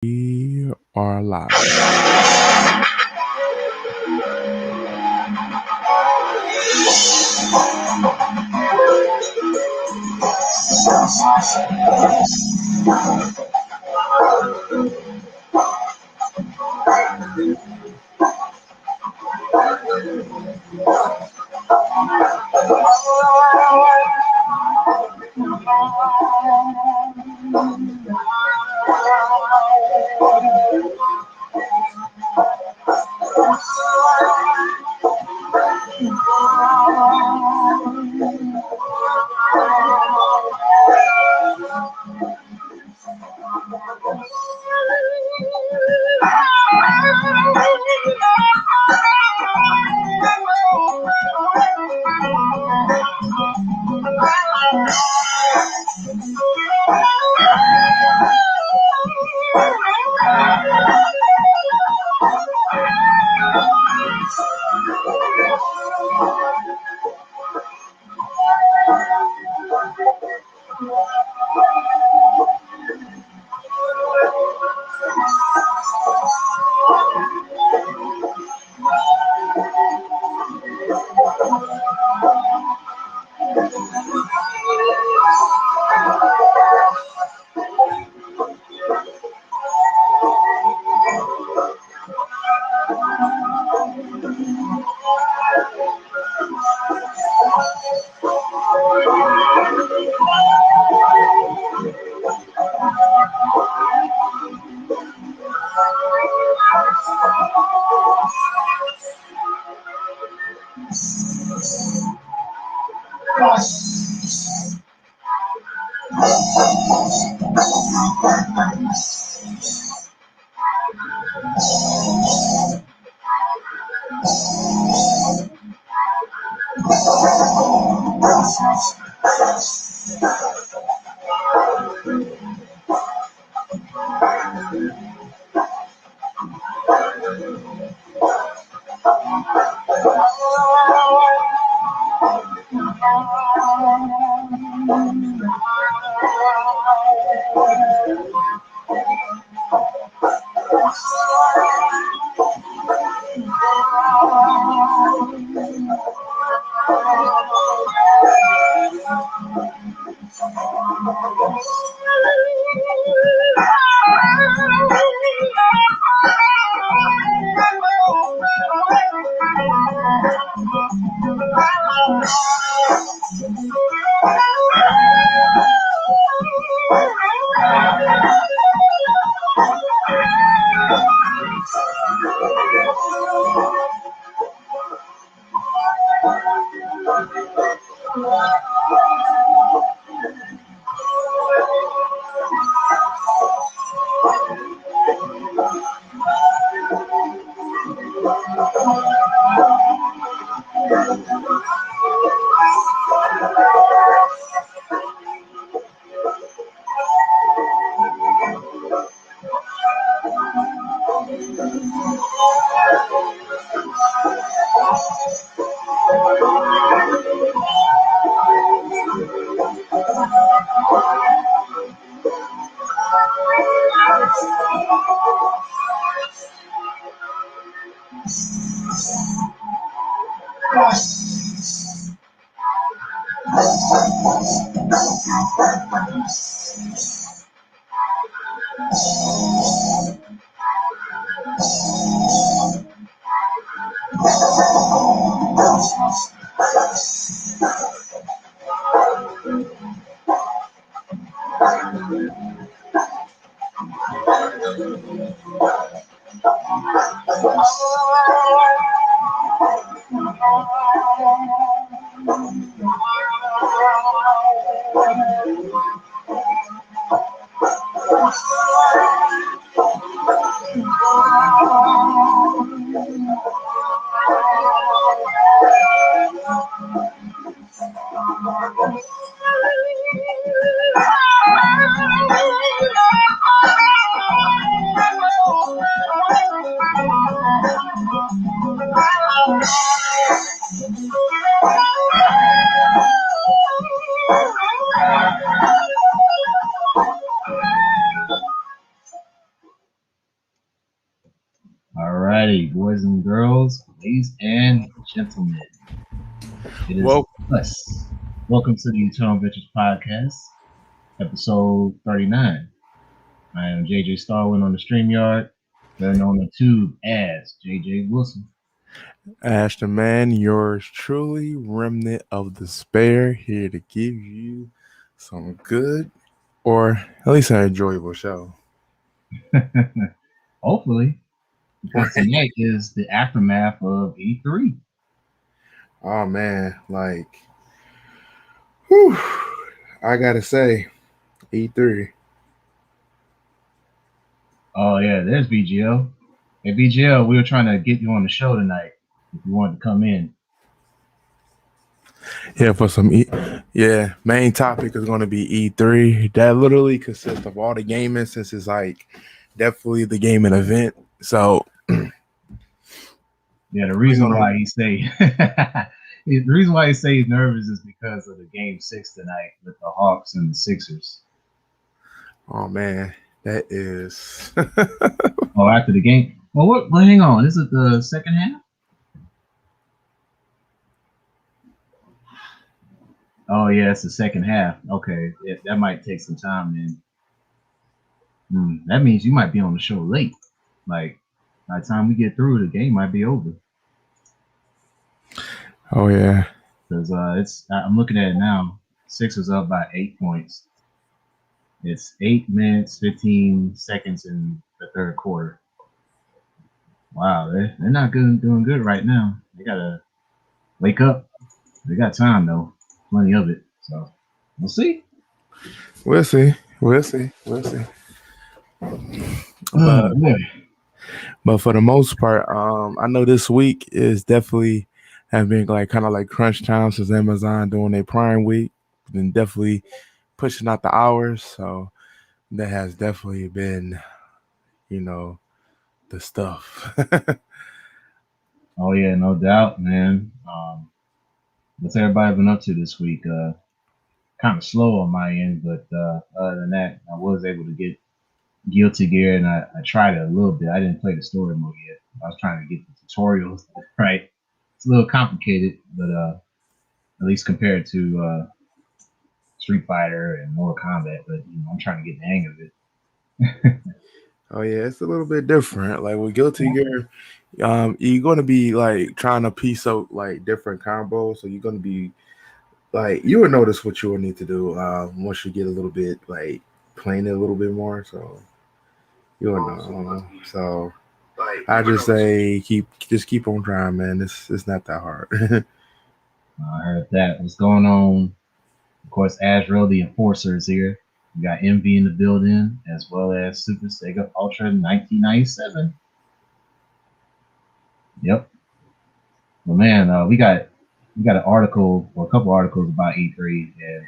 We are live. Alrighty, boys and girls, ladies and gentlemen, it is Well, us. Welcome to the Eternal Ventures Podcast, episode 39. I am JJ Starwin on the StreamYard, better known on the Tube as JJ Wilson. Ashton, man, yours truly, remnant of despair, here to give you some good or at least an enjoyable show. Hopefully, because tonight is the aftermath of E3. Oh man, whew, I gotta say, E3. Oh, yeah, there's BGL. Hey, BGL, we were trying to get you on the show tonight if you wanted to come in. Yeah, for some yeah, main topic is gonna be E3. That literally consists of all the gaming since it's like definitely the gaming event. So Yeah, the reason why he say the reason why he say he's nervous is because of the game 6 tonight with the Hawks and the Sixers. oh man, that is Oh, after the game. Well, what? Well, hang on. Is it the second half? Oh, yeah, it's the second half. Okay, yeah, that might take some time. Then that means you might be on the show late. Like by the time we get through, the game might be over. oh yeah. Because I'm looking at it now. Sixers up by 8 points. It's 8 minutes 15 seconds in the third quarter. Wow, they're not doing good right now. They gotta wake up. They got time though, plenty of it. So we'll see. We'll see. We'll see. We'll see. Oh, But for the most part, I know this week is definitely have been like kind of like crunch time since Amazon doing their Prime Week, and definitely pushing out the hours. So that has definitely been, the stuff. oh yeah, no doubt, man. What's everybody been up to this week? Kind of slow on my end, but other than that, I was able to get Guilty Gear, and I tried it a little bit. I didn't play the story mode yet. I was trying to get the tutorials right. It's a little complicated, but at least compared to Street Fighter and Mortal Kombat. But I'm trying to get the hang of it. Oh yeah, it's a little bit different. Like with Guilty Gear, you're gonna be like trying to piece out like different combos. So you're gonna be like you would notice what you would need to do once you get a little bit like playing it a little bit more. So you would know. So I just say keep on trying, man. It's not that hard. I heard that. What's going on? Of course, Azrael the Enforcer is here. We got Envy in the building, as well as Super Sega Ultra 1997. Yep. Well, man, we got an article or a couple articles about E3, and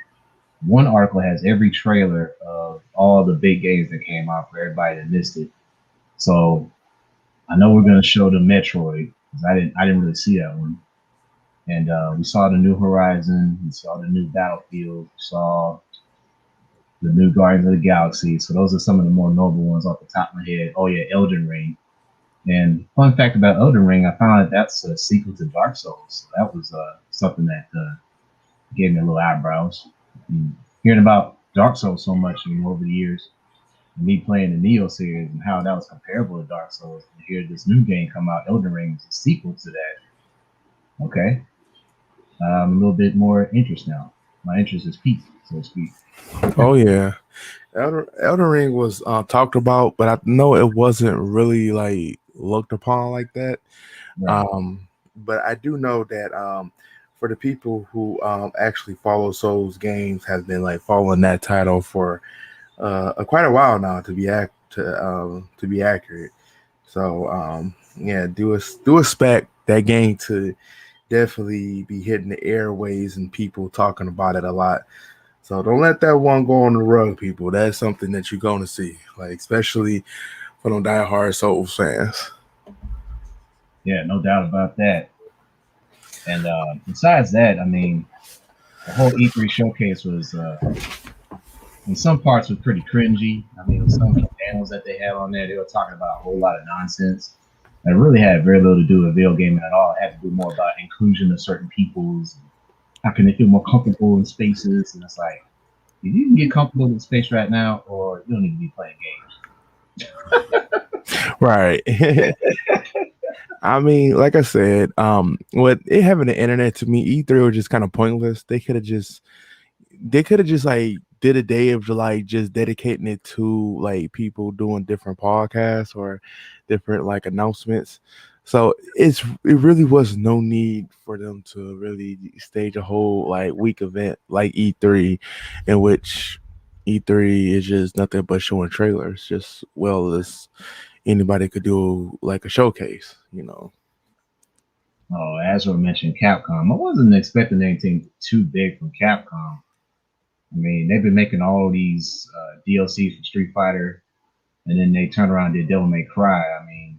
one article has every trailer of all the big games that came out for everybody that missed it. So I know we're gonna show the Metroid because I didn't really see that one. And we saw the new Horizon, we saw the new Battlefield, we saw the new Guardians of the Galaxy. So those are some of the more notable ones off the top of my head. Oh yeah, Elden Ring. And fun fact about Elden Ring, I found that's a sequel to Dark Souls. So that was something that gave me a little eyebrows. Hearing about Dark Souls so much over the years, and me playing the Neo series and how that was comparable to Dark Souls, to hear this new game come out, Elden Ring, is a sequel to that. Okay, a little bit more interest now. My interest is peaked, so to speak. Oh yeah, Elden Ring was talked about, but I know it wasn't really like looked upon like that. Right. But I do know that for the people who actually follow Souls games, have been like following that title for quite a while now. To be accurate, so yeah, do expect that game to definitely be hitting the airways and people talking about it a lot. So don't let that one go on the rug, people. That's something that you're going to see, like especially for them diehard Souls fans. Yeah, no doubt about that. And besides that, I mean, the whole E3 showcase was, in some parts, pretty cringy. I mean, some of the panels that they had on there, they were talking about a whole lot of nonsense. It really had very little to do with video gaming at all. It had to do more about inclusion of certain peoples. How can they feel more comfortable in spaces? And it's like, if you can get comfortable in space right now, or you don't need to be playing Right. I mean, like I said, with it having the internet to me, E3 was just kind of pointless. They could have just like did a day of like just dedicating it to like people doing different podcasts or different like announcements. So it really was no need for them to really stage a whole like week event like E3, in which E3 is just nothing but showing trailers, just well as anybody could do like a showcase. games. Oh, Azra mentioned Capcom. I wasn't expecting anything too big from Capcom. I mean, they've been making all these DLCs for Street Fighter, and then they turned around and did Devil May Cry. I mean,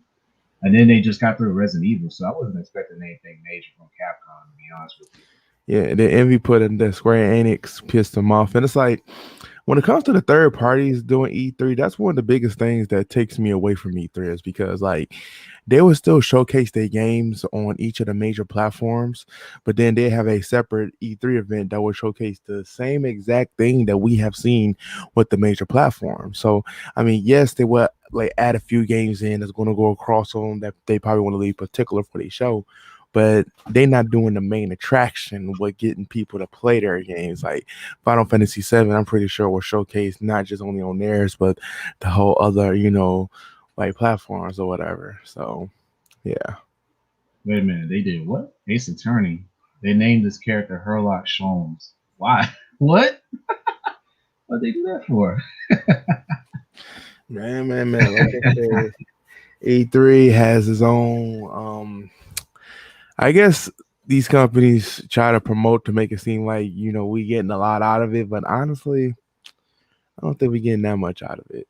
and then they just got through Resident Evil, so I wasn't expecting anything major from Capcom, to be honest with you. Yeah, the envy put in the Square Enix pissed them off, and it's like when it comes to the third parties doing E3, that's one of the biggest things that takes me away from E3 is because like they will still showcase their games on each of the major platforms, but then they have a separate E3 event that will showcase the same exact thing that we have seen with the major platforms. So I mean, yes, they will like add a few games in that's going to go across on that they probably want to leave particular for their show, but they're not doing the main attraction with getting people to play their games. Like Final Fantasy VII, I'm pretty sure was showcased not just only on theirs, but the whole other, like platforms or whatever. So yeah. Wait a minute, they did what? Ace Attorney. They named this character Herlock Sholmes. Why? What? What they do that for? Man. Like I said, E3 has its own I guess these companies try to promote to make it seem like, we getting a lot out of it, but honestly, I don't think we're getting that much out of it.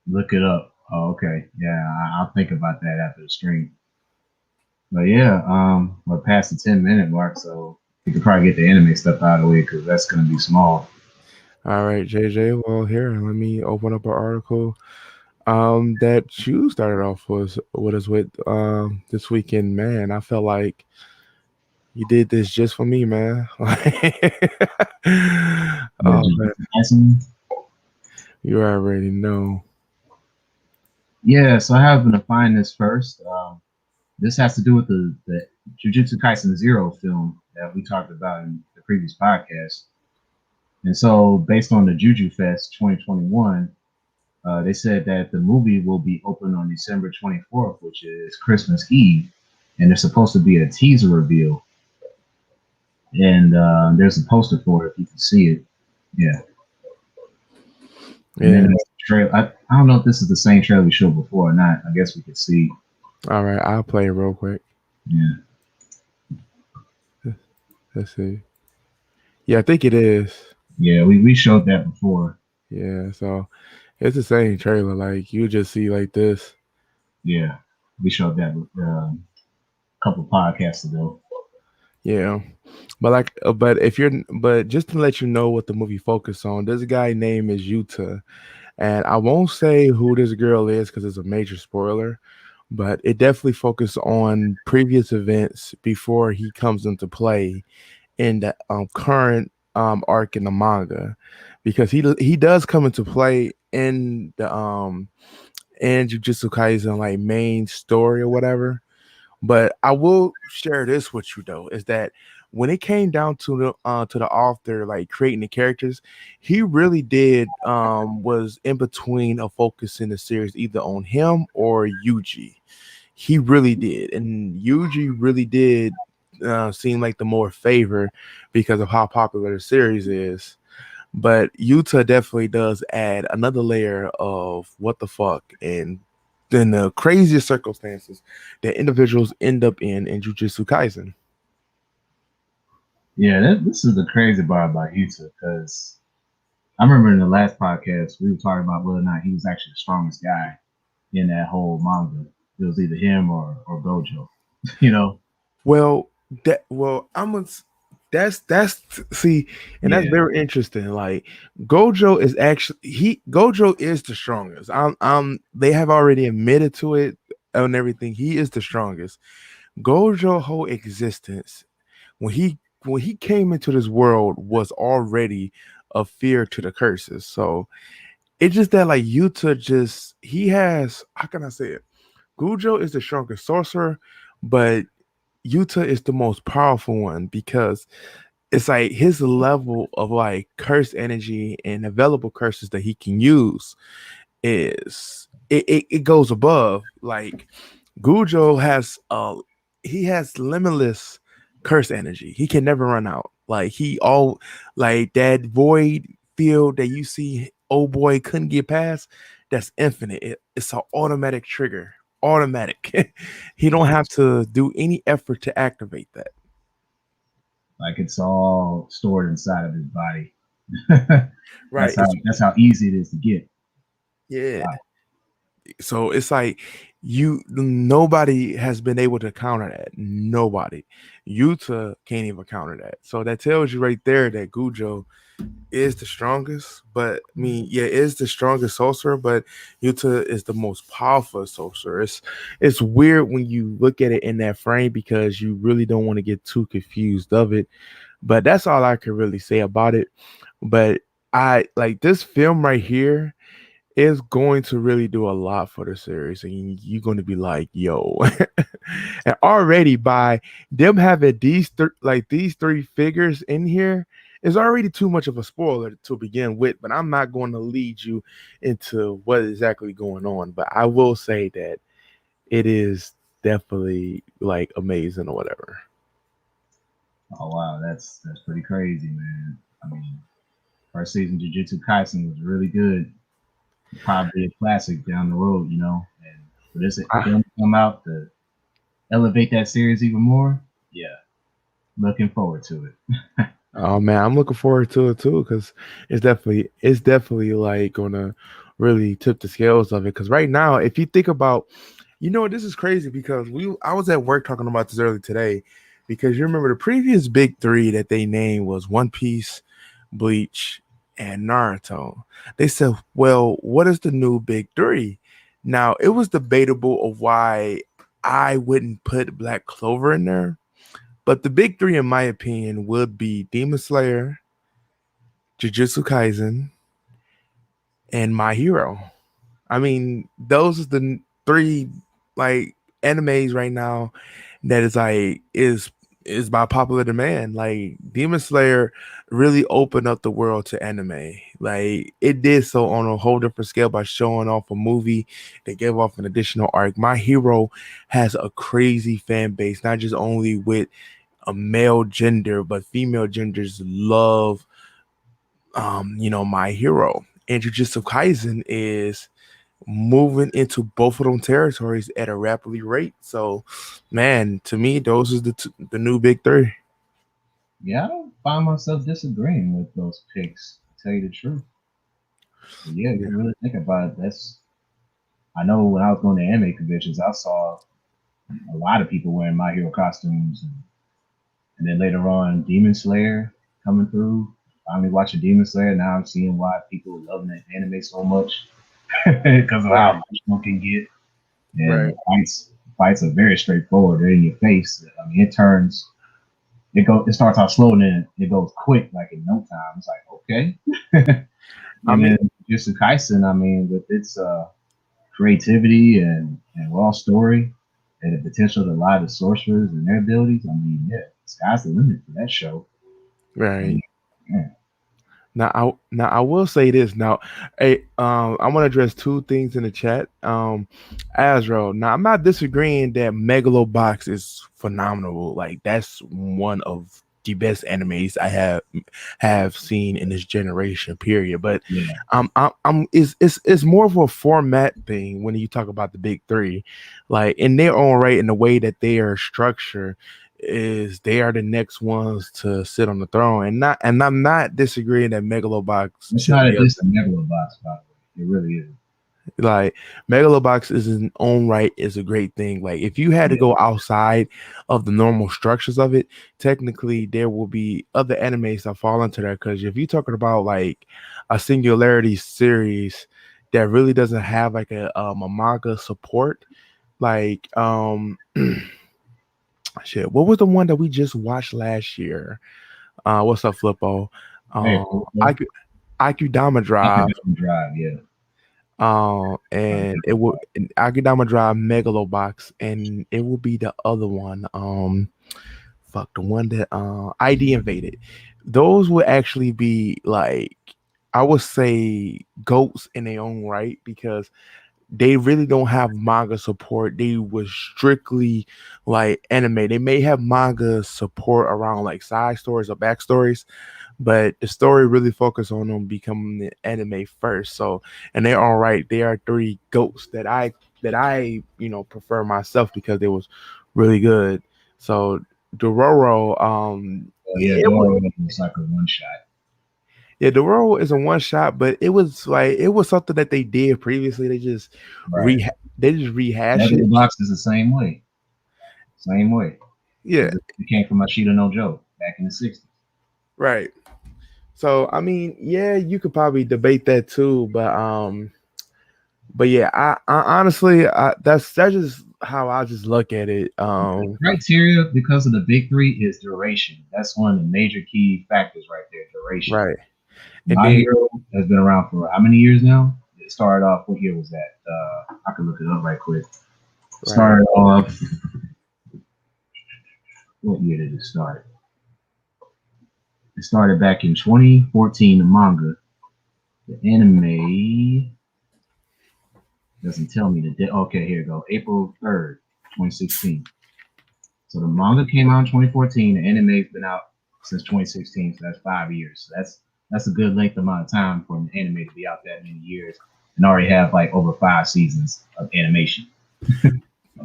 Look it up. Oh, okay. Yeah, I'll think about that after the stream. But yeah, we're past the 10-minute mark, so we could probably get the anime stuff out of the way because that's gonna be small. All right, JJ. Well, here, let me open up an article that you started off with us with this weekend. Man, I felt like you did this just for me, man. Oh man, you already know. Yeah, so I happen to find this first. This has to do with the Jujutsu Kaisen Zero film that we talked about in the previous podcast. And so, based on the Juju Fest 2021, they said that the movie will be open on December 24th, which is Christmas Eve, and there's supposed to be a teaser reveal. And there's a poster for it if you can see it. Yeah. And then there's the trailer. I don't know if this is the same trailer we showed before or not. I guess we could see. All right, I'll play it real quick. Yeah. Let's see. Yeah, I think it is. Yeah, we showed that before. Yeah, so it's the same trailer. Like you just see like this. Yeah, we showed that a couple podcasts ago. Yeah, but just to let you know what the movie focused on, this guy name is Yuta, and I won't say who this girl is because it's a major spoiler, but it definitely focused on previous events before he comes into play in the current arc in the manga, because he does come into play in the in Jujutsu Kaisen like main story or whatever. But I will share this with you though, is that when it came down to the author like creating the characters, he really did was in between a focus in the series either on him or Yuji. He really did, and Yuji really did seem like the more favor because of how popular the series is. But Yuta definitely does add another layer of what the fuck and then the craziest circumstances that individuals end up in Jujutsu Kaisen. Yeah, this is the crazy part about Yuta because I remember in the last podcast we were talking about whether or not he was actually the strongest guy in that whole manga. It was either him or Gojo. You know. I'm gonna that's see, and that's very interesting. Like Gojo is the strongest. They have already admitted to it on everything, he is the strongest. Gojo's whole existence when he came into this world was already a fear to the curses. So it's just that like Yuta just he has how can I say it? Gujo is the strongest sorcerer, but Yuta is the most powerful one because it's like his level of like curse energy and available curses that he can use it goes above like Gujo has he has limitless curse energy. He can never run out. Like he all like that void field that you see old boy couldn't get past, that's infinite. It's an automatic trigger. Automatic. He don't Yeah. have to do any effort to activate that. Like it's all stored inside of his body. Right. That's how easy it is to get. Yeah. Wow. So it's like nobody has been able to counter that. Nobody. Yuta can't even counter that. So that tells you right there that Gujo is the strongest, but I mean, yeah, is the strongest sorcerer, but Yuta is the most powerful sorcerer. It's weird when you look at it in that frame because you really don't want to get too confused of it. But that's all I can really say about it. But I like this film right here is going to really do a lot for the series, and you're going to be like, "Yo!" And already by them having these three figures in here is already too much of a spoiler to begin with. But I'm not going to lead you into what is exactly going on. But I will say that it is definitely like amazing or whatever. Oh wow, that's pretty crazy, man. I mean, first season Jujutsu Kaisen was really good. Probably a classic down the road, you know. And for this I, film to come out to elevate that series even more, yeah, looking forward to it. oh man, I'm looking forward to it too because it's definitely like gonna really tip the scales of it. Because right now, if you think about, this is crazy because I was at work talking about this earlier today because you remember the previous big three that they named was One Piece, Bleach, and Naruto. They said, well, what is the new big three? Now it was debatable of why I wouldn't put Black Clover in there, but the big three, in my opinion, would be Demon Slayer, Jujutsu Kaisen, and My Hero. I mean, those are the three like animes right now that is by popular demand. Like Demon Slayer really opened up the world to anime. Like it did so on a whole different scale by showing off a movie that gave off an additional arc. My Hero has a crazy fan base, not just only with a male gender, but female genders love My Hero. And Jujutsu Kaisen is moving into both of them territories at a rapidly rate. So, man, to me, those is the new big three. Yeah, I don't find myself disagreeing with those picks, to tell you the truth. But yeah, if Yeah. you really think about it, that's I know when I was going to anime conventions, I saw a lot of people wearing My Hero costumes, and then later on, Demon Slayer coming through. Finally watching Demon Slayer. Now I'm seeing why people are loving that anime so much because of how Right. emotional it can get. And Right. the fights are very straightforward. They're in your face. I mean, it starts out slow and then it goes quick, like in no time. It's like okay. I And mean, then Jujutsu Kaisen, I mean, with its creativity and raw story and the potential to lie to sorcerers and their abilities, I mean, yeah, sky's the limit for that show. And right. yeah, Now I will say this. Now, hey, I want to address two things in the chat. Azrael. Now I'm not disagreeing that Megalobox is phenomenal. Like that's one of the best animes I have seen in this generation. Period. But yeah, it's more of a format thing when you talk about the big three, like in their own right, in the way that they are structured is they are the next ones to sit on the throne, and I'm not disagreeing that Megalobox it's should not a be up diss to Megalobox, by the way. It really is. there. Like Megalobox is in own right is a great thing. Like if you had to Yeah, go outside of the normal structures of it, technically there will be other animes that fall into that. Because if you're talking about like a singularity series that really doesn't have like a manga support, like shit. What was the one that we just watched last year? What's up, Flippo? Hey, IQ Akudama Drive. Akadama Drive, yeah. And it will Akudama Drive Megalobox, and it will be the other one. Fuck the one that ID Invaded. Those would actually be like, I would say, goats in their own right, because they really don't have manga support. They was strictly like anime. They may have manga support around like side stories or backstories, but the story really focused on them becoming the anime first. So, and they're all right. They are three goats that I prefer myself because they was really good. So Dororo, Oh yeah, Dora was like a one shot. yeah, Dororo is a one shot, but it was something that they did previously. Right. They just rehash it. Megalobox is the same way. Same way. Yeah, It came from Ashita no Joe back in the 60s. right. So I mean, yeah, you could probably debate that too, but yeah, I honestly, that's just how I just look at it. The criteria because of the big three is duration. That's one of the major key factors right there, duration. Right. And My then Hero has been around for how many years now? It started off, what year was that? I can look it up right quick. Started off, what year did it start? It started back in 2014, the manga. The anime doesn't tell me the date. Okay, here we go. April 3rd, 2016. So the manga came out in 2014. The anime's been out since 2016, so that's 5 years. So that's a good length amount of time for an anime to be out that many years and already have like over 5 seasons of animation.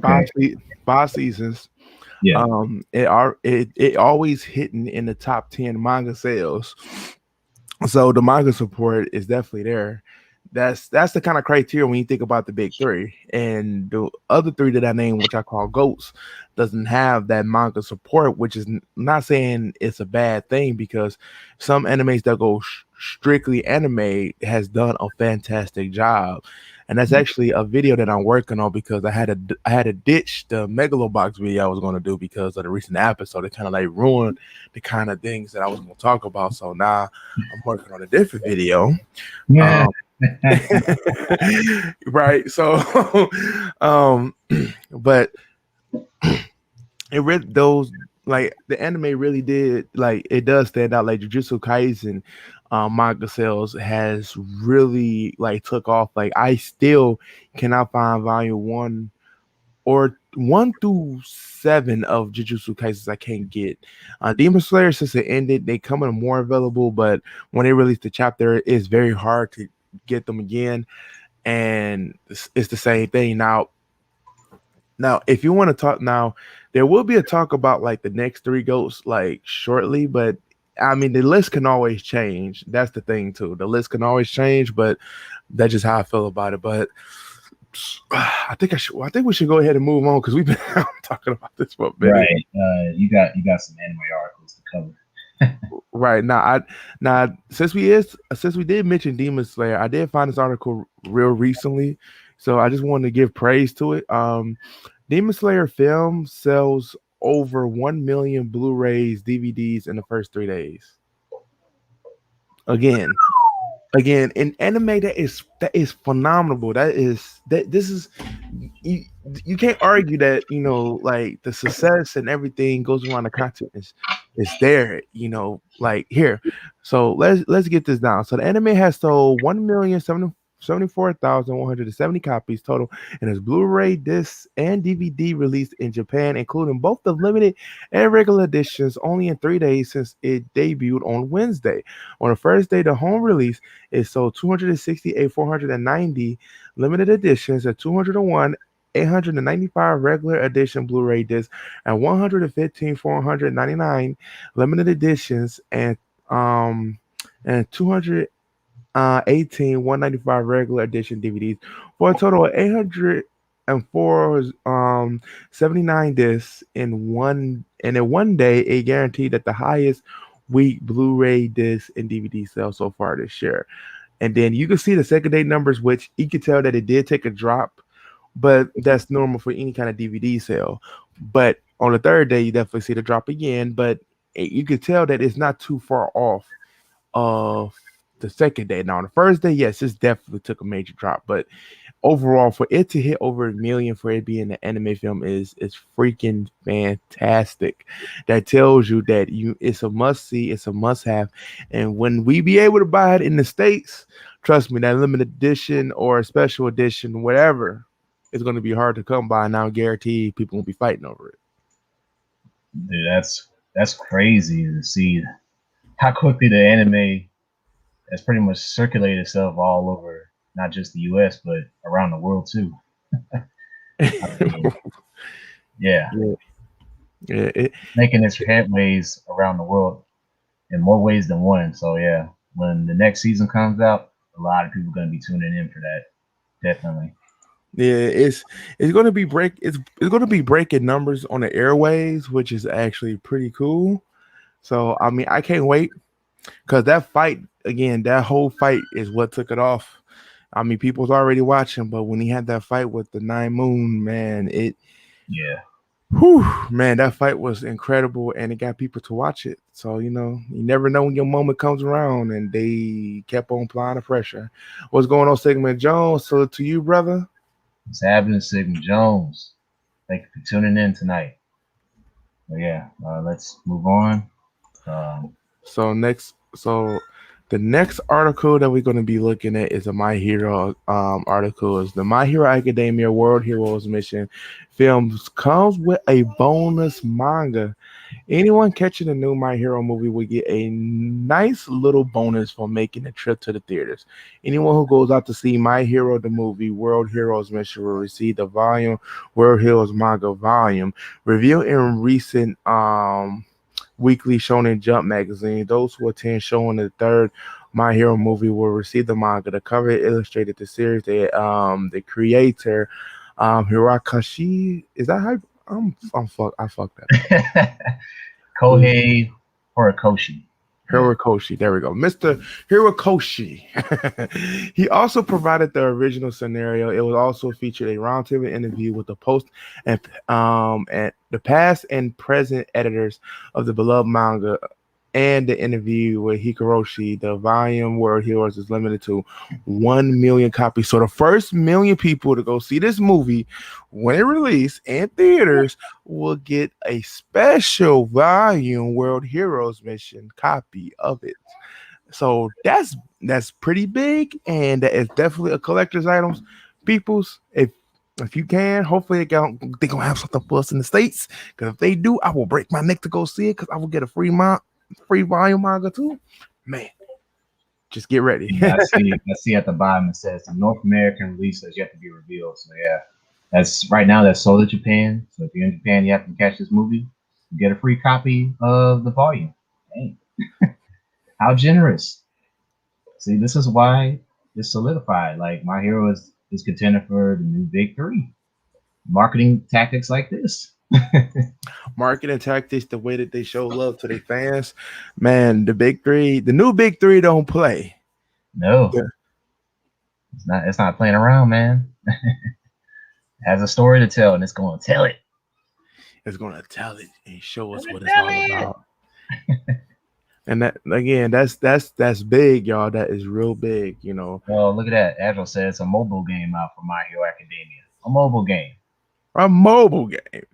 Okay. Five seasons. Yeah. It always hitting in the top 10 manga sales. So the manga support is definitely there. That's the kind of criteria when you think about the big three. And the other three that I named, which I call goats, doesn't have that manga support, which is not saying it's a bad thing, because some animes that go strictly anime has done a fantastic job. And that's actually a video that I'm working on, because I had to ditch the Megalobox video I was going to do because of the recent episode. It kind of like ruined the kind of things that I was going to talk about. So now I'm working on a different video. Yeah. Right. So, but it really, those, like, the anime really did, like, it does stand out. Like Jujutsu Kaisen manga sales has really like took off. Like, I still cannot find volume 1 through 7 of Jujutsu Kaisen I can't get. Demon Slayer, since it ended, they come in more available, but when they release the chapter, it's very hard to get them again. And it's the same thing. Now, if you want to talk now, there will be a talk about like the next three goats like shortly, but I mean the list can always change. That's the thing too. The list can always change, but that's just how I feel about it. But I think we should go ahead and move on, because we've been talking about this for a bit. Right. You got some anime articles to cover. Right. Now since we did mention Demon Slayer, I did find this article real recently, so I just wanted to give praise to it. Demon Slayer film sells over 1 million Blu-rays, DVDs in the first 3 days. Again, in anime, that is phenomenal. This is, you can't argue that, like, the success and everything goes around the content is there, like here. So let's get this down. So the anime has sold 1,074,170 copies total, and its Blu-ray discs and DVD released in Japan, including both the limited and regular editions, only in 3 days since it debuted on Wednesday. On the first day, the home release, it sold 268,490 limited editions and 201 895 regular edition Blu-ray discs and 115,499 limited editions and 200 18 195 regular edition DVDs, for a total of 804 79 discs in one day. It guaranteed that the highest week Blu-ray disc and DVD sales so far this year. And then you can see the second day numbers, which you could tell that it did take a drop, but that's normal for any kind of DVD sale. But on the third day, you definitely see the drop again. But you could tell that it's not too far off of the second day. Now, on the first day, yes, this definitely took a major drop, but overall, for it to hit over a million for it being an anime film is freaking fantastic. That tells you that it's a must see, it's a must have, and when we be able to buy it in the states, trust me, that limited edition or special edition, whatever, it's going to be hard to come by. Now, guarantee people won't be fighting over it. Dude, that's crazy to see how quickly the anime has pretty much circulated itself all over, not just the U.S. but around the world too. I mean, yeah, Yeah, yeah, making its headways around the world in more ways than one. So yeah, when the next season comes out, a lot of people are going to be tuning in for that. Definitely. yeah, it's going to be it's going to be breaking numbers on the airways, which is actually pretty cool. So I mean, I can't wait. Because that fight, again, that whole fight is what took it off. I mean, people's already watching, but when he had that fight with the Nine Moon, man, Yeah. whew, man, that fight was incredible and it got people to watch it. So, you never know when your moment comes around, and they kept on applying the pressure. What's going on, Sigmund Jones? So to you, brother. What's happening, Sigmund Jones? Thank you for tuning in tonight. But yeah, let's move on. Um, So the next article that we're going to be looking at is a My Hero article. Is the My Hero Academia World Heroes Mission films comes with a bonus manga. Anyone catching the new My Hero movie will get a nice little bonus for making a trip to the theaters. Anyone who goes out to see My Hero the movie World Heroes Mission will receive the volume World Heroes manga volume revealed in recent Weekly Shonen Jump magazine. Those who attend showing the third My Hero movie will receive the manga. The cover illustrated the series. The creator, Hirakashi, is that how I fucked that up. Kohei Horikoshi. Yeah. Hirokoshi, there we go, Mr. Hirokoshi. He also provided the original scenario. It was also featured a roundtable interview with the post and the past and present editors of the beloved manga, and the interview with Hikaroshi. The volume World Heroes is limited to 1 million copies. So the first million people to go see this movie when it released in theaters will get a special volume World Heroes Mission copy of it. So that's pretty big, and that is definitely a collector's items. People's, if you can, hopefully they gonna have something for us in the states. Because if they do, I will break my neck to go see it. Because I will get a free volume manga too. Man, just get ready. Yeah, I see at the bottom it says the North American release has yet to be revealed. So yeah, that's right now that's sold in Japan. So if you're in Japan, you have to catch this movie. You get a free copy of the volume. Dang. How generous. See, this is why it's solidified. Like My Hero is contender for the new big three. Marketing tactics like this. Marketing tactics, the way that they show love to their fans, man. The new big three don't play. No, Yeah. it's not playing around, man. It has a story to tell, and it's going to tell it. It's gonna tell it and show us what it's all about. And that again, that's big, y'all. That is real big, Well, look at that. Agile said it's a mobile game out for My Hero Academia. A mobile game. A mobile game.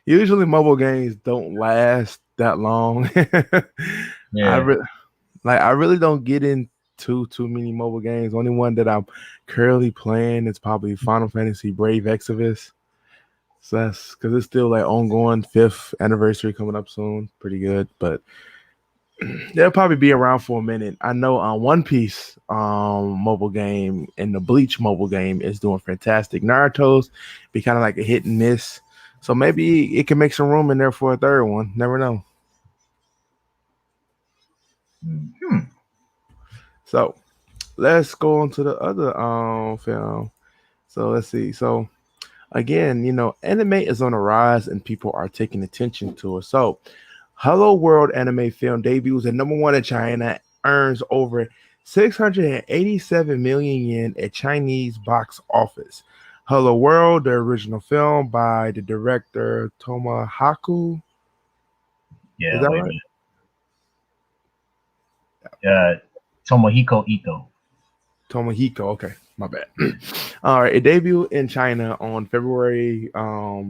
Usually, mobile games don't last that long. I Yeah. I really don't get into too many mobile games. Only one that I'm currently playing is probably Final Fantasy Brave Exvius. So that's because it's still like ongoing, fifth anniversary coming up soon. Pretty good, but they'll probably be around for a minute. I know One Piece mobile game and the Bleach mobile game is doing fantastic. Naruto's be kind of like a hit and miss. So maybe it can make some room in there for a third one. Never know. Hmm. So let's go on to the other film. So let's see. So again, anime is on the rise and people are taking attention to it. So Hello World anime film debuts at #1 in China, earns over 687 million yen at Chinese box office. Hello World, the original film by the director Tomohaku. Is Yeah, that wait a right? minute. Tomohiko Ito. Tomohiko. Okay, my bad. All right, it debuted in China on February, not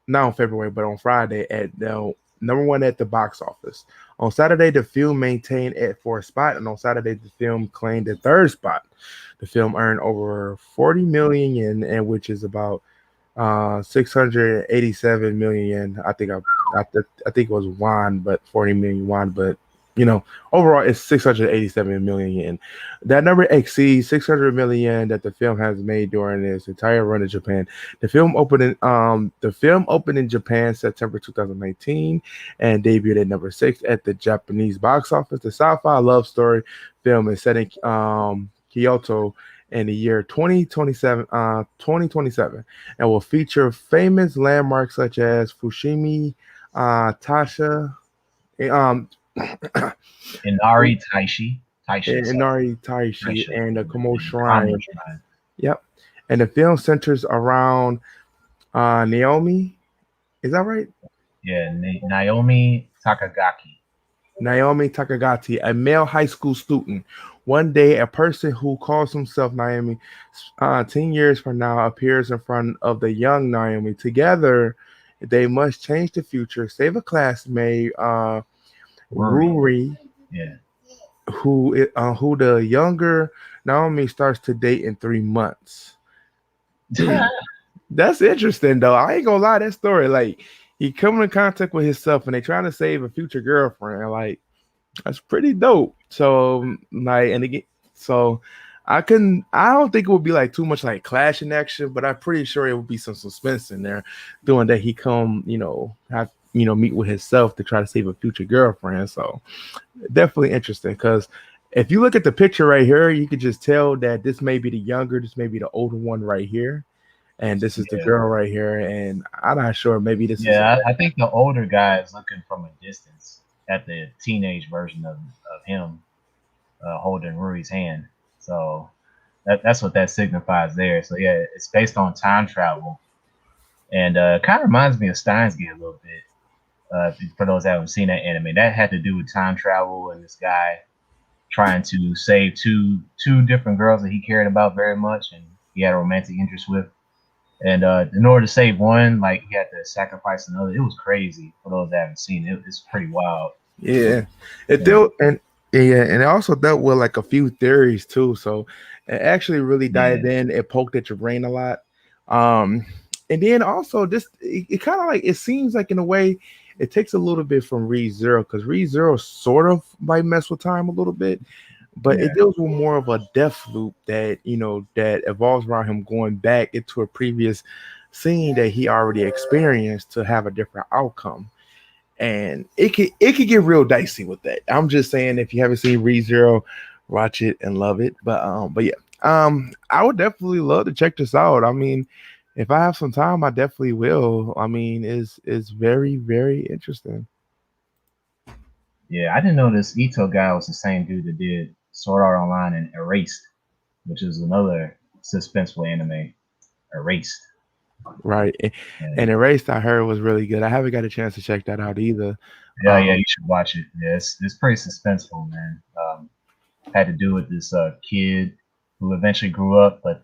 on February, but on Friday at the number one at the box office. On Saturday, the film maintained at fourth spot, and on Saturday, the film claimed the third spot. The film earned over 40 million yen, and which is about 687 million yen. I think it was won, but 40 million won, but you know, overall it's 687 million yen. That number exceeds 600 million yen that the film has made during its entire run in Japan. The film opened in Japan September 2019 and debuted at number 6 at the Japanese box office. The sci-fi love story film is set in Kyoto in the year 2027 and will feature famous landmarks such as Fushimi, Tasha, um, Inari Taishi. Inari Taishi, Taisha. and the Komo And Kamo Shrine. Shrine. Yep. And the film centers around Naomi. Is that right? Yeah, Naomi Takagaki. Naomi Takagati, a male high school student. One day, a person who calls himself Naomi, 10 years from now, appears in front of the young Naomi. Together, they must change the future, save a classmate, Ruri, Yeah. who the younger Naomi starts to date in 3 months. That's interesting, though. I ain't gonna lie, that story, like, he come in contact with himself and they trying to save a future girlfriend. Like, that's pretty dope. So like, and again, so I don't think it would be like too much like clash in action, but I'm pretty sure it would be some suspense in there doing that he come, have meet with himself to try to save a future girlfriend. So definitely interesting because if you look at the picture right here, you could just tell that this may be the younger, this may be the older one right here. And this is the girl right here, and I'm not sure. Maybe this is. Yeah, I think the older guy is looking from a distance at the teenage version of him holding Ruri's hand. So that's what that signifies there. So yeah, it's based on time travel, and kind of reminds me of Steins Gate a little bit. For those that haven't seen that anime, that had to do with time travel and this guy trying to save two different girls that he cared about very much, and he had a romantic interest with. And in order to save one, like he had to sacrifice another. It was crazy for those that haven't seen it. It's pretty wild. Yeah, it dealt and yeah, and it also dealt with like a few theories too. So it actually really dived in. It poked at your brain a lot. And then also this, it kind of like it seems like in a way it takes a little bit from Re:Zero because Re:Zero sort of might mess with time a little bit, but it deals with more of a death loop that that evolves around him going back into a previous scene that he already experienced to have a different outcome. And it could get real dicey with that. I'm just saying if you haven't seen Re:Zero, watch it and love it. But yeah, I would definitely love to check this out. I mean, if I have some time, I definitely will. I mean, it's very, very interesting. Yeah, I didn't know this Ito guy was the same dude that did Sword Art Online and Erased, which is another suspenseful anime. Erased. Right. And Erased, I heard was really good. I haven't got a chance to check that out either. Yeah, you should watch it. Yeah, it's pretty suspenseful, man. Had to do with this kid who eventually grew up, but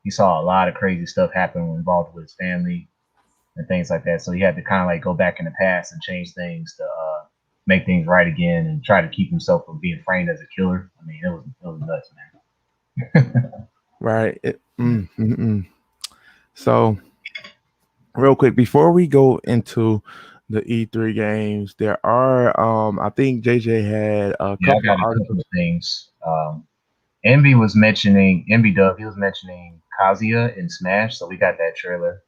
he saw a lot of crazy stuff happen involved with his family and things like that. So he had to kind of like go back in the past and change things to make things right again and try to keep himself from being framed as a killer. I mean, it was nuts, man. Right. So, real quick, before we go into the E3 games, there are I think JJ had a couple of things. Envy was mentioning Dub. He was mentioning Kazuya in Smash, so we got that trailer.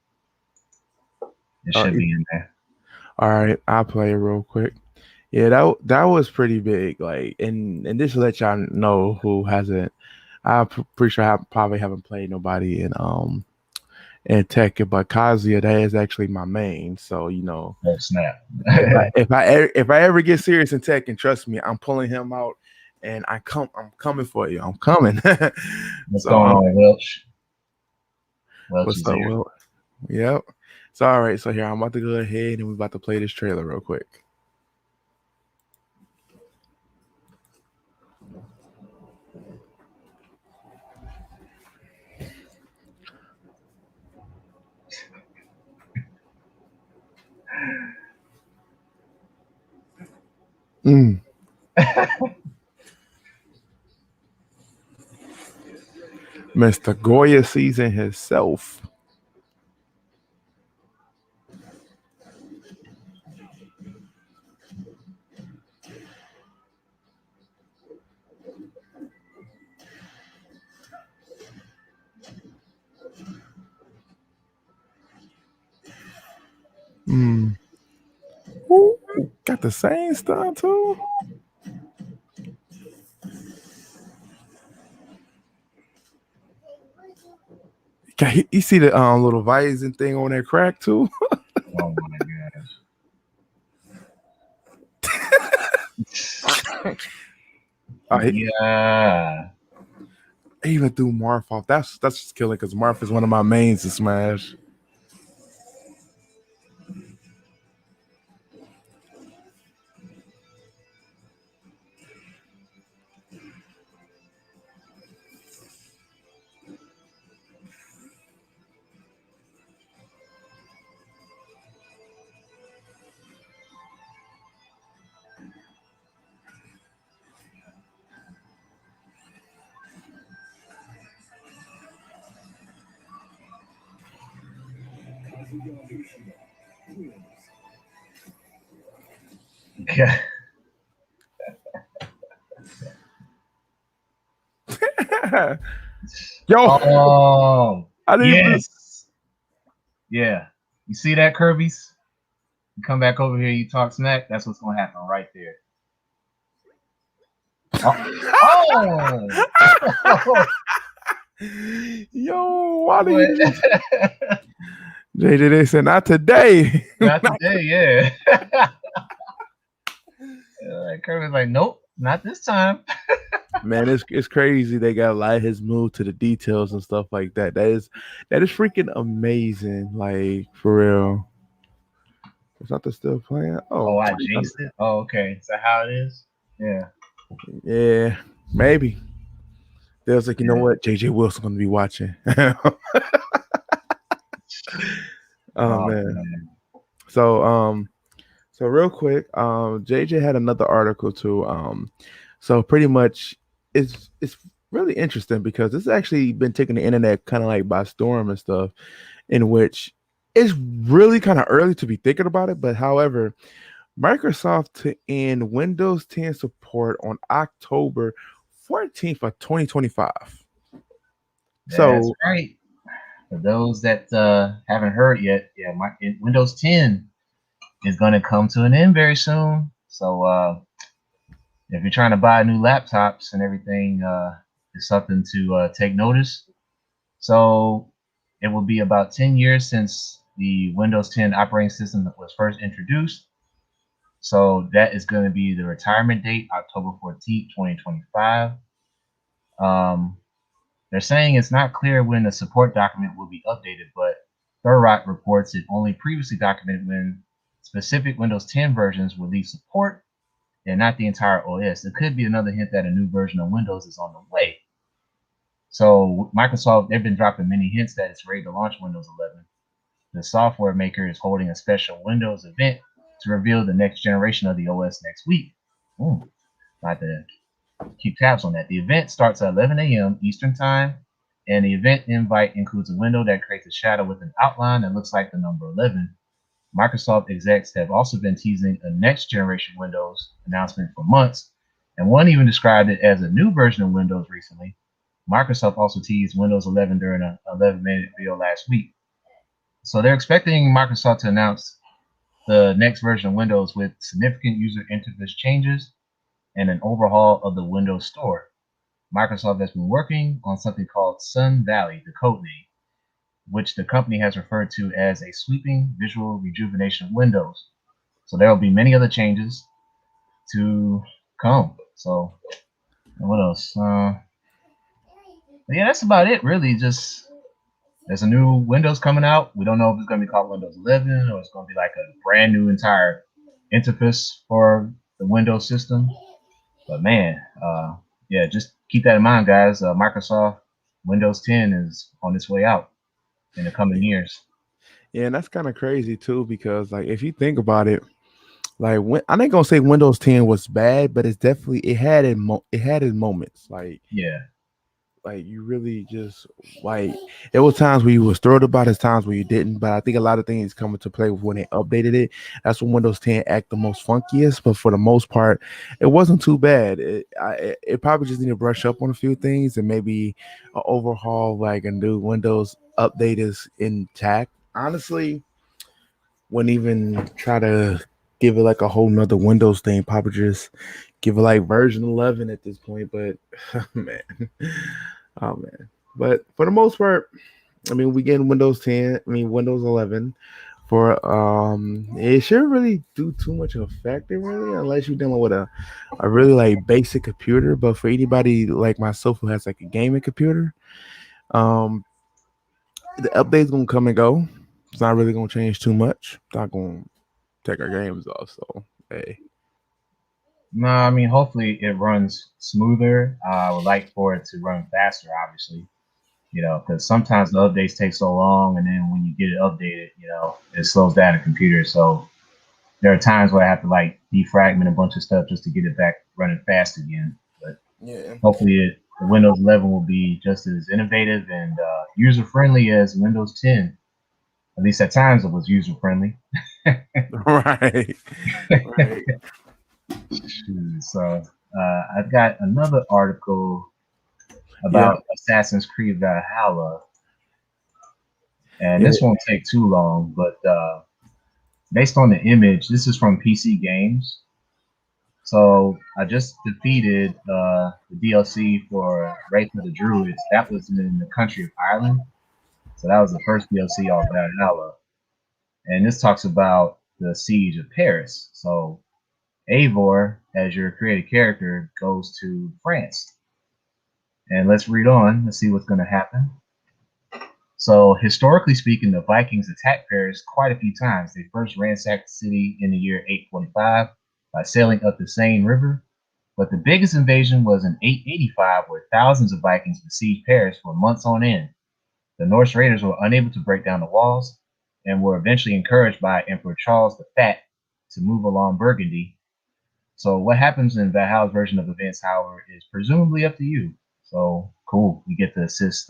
It should be in there. All right, I'll play it real quick. Yeah, that was pretty big. Like, and just to let y'all know who hasn't, I'm pretty sure I probably haven't played nobody in Tekken, but Kazuya, that is actually my main. So oh snap! if I ever get serious in Tekken, trust me, I'm pulling him out, and I'm coming for you. I'm coming. What's going on, Welch? What's up, Will? Yep. So all right. So here I'm about to go ahead and we're about to play this trailer real quick. Mr. Goya season himself. Ooh, got the same style too. You see the little visor thing on that crack too? Oh my gosh. Yeah. I even threw Marth off. That's just killing because Marth is one of my mains to Smash. Yeah. Yo. Oh, yes. Yeah. You see that, Kirby's? You come back over here, you talk smack. That's what's going to happen right there. Oh. Yo, why do you just... JJ, they said not today. Not today, yeah. Kirby's like, nope, not this time. Man, it's crazy. They got a lot of his move to the details and stuff like that. That is freaking amazing. Like for real. Is that still playing? Oh, I jinxed it. Oh, okay. Is that how it is? Yeah. Yeah, maybe. They was like, you know what? JJ Wilson gonna be watching. Oh man. So so real quick, JJ had another article too. So pretty much it's really interesting because it's actually been taking the internet kind of like by storm and stuff, in which it's really kind of early to be thinking about it. But however, Microsoft to end Windows 10 support on October 14th of 2025. That's right. For those that haven't heard yet, yeah, Windows 10 is going to come to an end very soon. So if you're trying to buy new laptops and everything, it's something to take notice. So it will be about 10 years since the Windows 10 operating system was first introduced. So that is going to be the retirement date, October 14th, 2025. They're saying it's not clear when the support document will be updated, but Thurrott reports it only previously documented when specific Windows 10 versions will leave support and not the entire OS. It could be another hint that a new version of Windows is on the way. So Microsoft, they've been dropping many hints that it's ready to launch Windows 11. The software maker is holding a special Windows event to reveal the next generation of the OS next week. Not to keep tabs on that. The event starts at 11 a.m. Eastern Time, and the event invite includes a window that creates a shadow with an outline that looks like the number 11. Microsoft execs have also been teasing a next generation Windows announcement for months, and one even described it as a new version of Windows recently. Microsoft also teased Windows 11 during an 11-minute video last week. So they're expecting Microsoft to announce the next version of Windows with significant user interface changes and an overhaul of the Windows Store. Microsoft has been working on something called Sun Valley, the code name, which the company has referred to as a sweeping visual rejuvenation of Windows. So there will be many other changes to come. So what else? Yeah, that's about it, really. Just there's a new Windows coming out. We don't know if it's going to be called Windows 11 or it's going to be like a brand new entire interface for the Windows system. But man, yeah, just keep that in mind, guys. Microsoft Windows 10 is on its way out in the coming years. Yeah, and that's kind of crazy too, because like if you think about it, like when I ain't gonna say Windows 10 was bad, but it's definitely it had its moments. Yeah, Like you really just like there was times where you was thrilled about it, times where you didn't. But I think a lot of things come into play when they updated it. That's when Windows 10 act the most funkiest. But for the most part, it wasn't too bad. It probably just need to brush up on a few things and maybe an overhaul, like a new Windows update is intact. Honestly, wouldn't even try to give it like a whole nother Windows thing. Probably just give it like version 11 at this point. But man, oh man. But for the most part, I mean, we getting Windows 10. I mean, Windows 11 for it shouldn't really do too much of a factor really, unless you're dealing with a really like basic computer. But for anybody like myself who has like a gaming computer, um, the update's gonna come and go. It's not really gonna change too much. It's not gonna take our games off. So hey, no, I mean, hopefully it runs smoother. I would like for it to run faster, obviously, because sometimes the updates take so long, and then when you get it updated, it slows down the computer. So there are times where I have to like defragment a bunch of stuff just to get it back running fast again. But yeah, hopefully, the Windows 11 will be just as innovative and user friendly as Windows 10. At least at times it was user friendly. right, right, So I've got another article yeah, about Assassin's Creed Valhalla, and yeah, this won't take too long. But based on the image, this is from PC Games. So I just defeated the DLC for Wraith of the Druids. That was in the country of Ireland. So that was the first DLC on Valhalla. And this talks about the siege of Paris. So Eivor, as your created character, goes to France. And let's read on. Let's see what's going to happen. So, historically speaking, the Vikings attacked Paris quite a few times. They first ransacked the city in the year 845 by sailing up the Seine River. But the biggest invasion was in 885, where thousands of Vikings besieged Paris for months on end. The Norse raiders were unable to break down the walls and were eventually encouraged by Emperor Charles the Fat to move along Burgundy. So, what happens in Valhalla's version of events, however, is presumably up to you. So, cool. You get to assist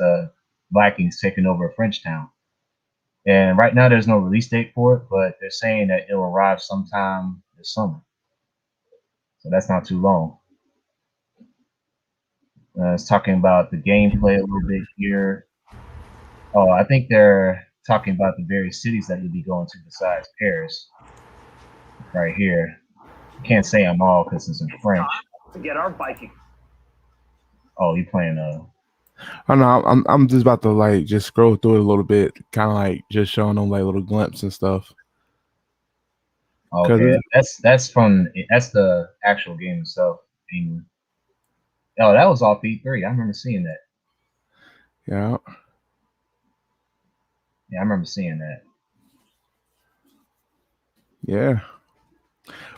Vikings taking over a French town. And right now, there's no release date for it, but they're saying that it'll arrive sometime this summer. So, that's not too long. It's talking about the gameplay a little bit here. Oh, I think they're talking about the various cities that you'll be going to besides Paris. Right here. I can't say them all because it's in French. To get our Viking. Oh, you playing I know. I'm just about to like just scroll through it a little bit, kind of like just showing them like little glimpses and stuff. Okay, that's the actual game itself. Oh, that was off E3. I remember seeing that. Yeah. Yeah, I remember seeing that. Yeah.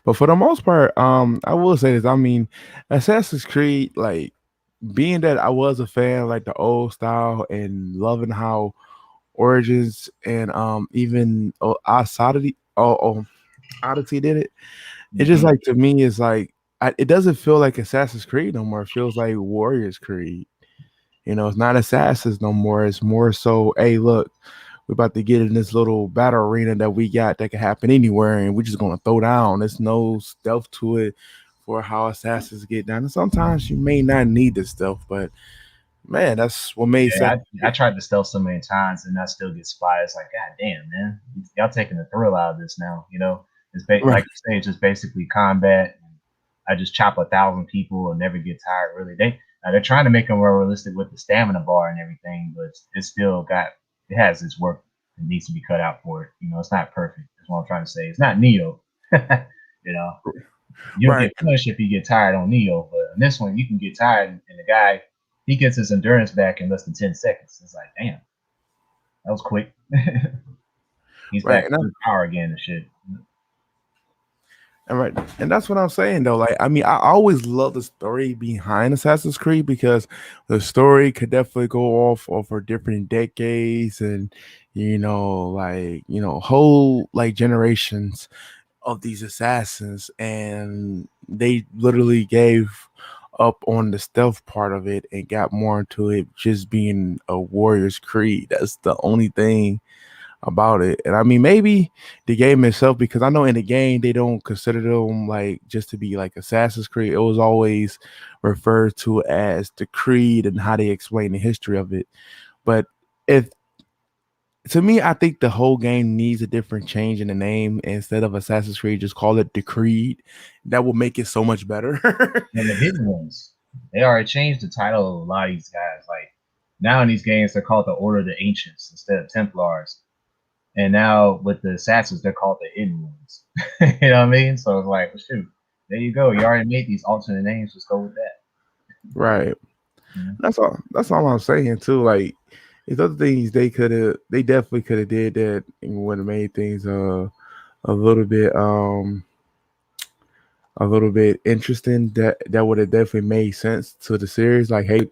But for the most part, I will say this. I mean, Assassin's Creed, like being that I was a fan, like the old style, and loving how Origins and even Odyssey did it. It just like to me is like it doesn't feel like Assassin's Creed no more. It feels like Warriors Creed. It's not Assassins no more. It's more so, hey, look, we're about to get in this little battle arena that we got that can happen anywhere, and we're just gonna throw down. There's no stealth to it for how assassins get down. And sometimes you may not need the stealth, but man, that's what made Yeah, I tried to stealth so many times and I still get spied. It's like, God damn, man, y'all taking the thrill out of this now. It's right. like you say, it's just basically combat. I just chop 1,000 people and never get tired. Really, they're trying to make them more realistic with the stamina bar and everything, but it has its work. It needs to be cut out for it. It's not perfect. That's what I'm trying to say. It's not Neo. You'll Right. get punished if you get tired on Neo, but on this one you can get tired, and the guy he gets his endurance back in less than 10 seconds. It's like, damn. That was quick. He's Right. back to his power again and shit. And right, and that's what I'm saying though. Like, I mean, I always love the story behind Assassin's Creed because the story could definitely go off over different decades and whole like generations of these assassins, and they literally gave up on the stealth part of it and got more into it just being a warrior's creed. That's the only thing about it. And I mean, maybe the game itself, because I know in the game they don't consider them like just to be like Assassin's Creed. It was always referred to as the Creed and how they explain the history of it. But if to me, I think the whole game needs a different change in the name. Instead of Assassin's Creed, just call it the Creed. That will make it so much better. And the hidden ones, they already changed the title of a lot of these guys. Like now in these games, they're called the Order of the Ancients instead of Templars. And now with the assassins, they're called the hidden ones. You know what I mean? So it's like, well, shoot, there you go. You already made these alternate names. Just go with that. Right. Mhm. That's all. That's all I'm saying too. Like, there's other things they definitely could have did that and would have made things a little bit interesting. That would have definitely made sense to the series. Like, hey,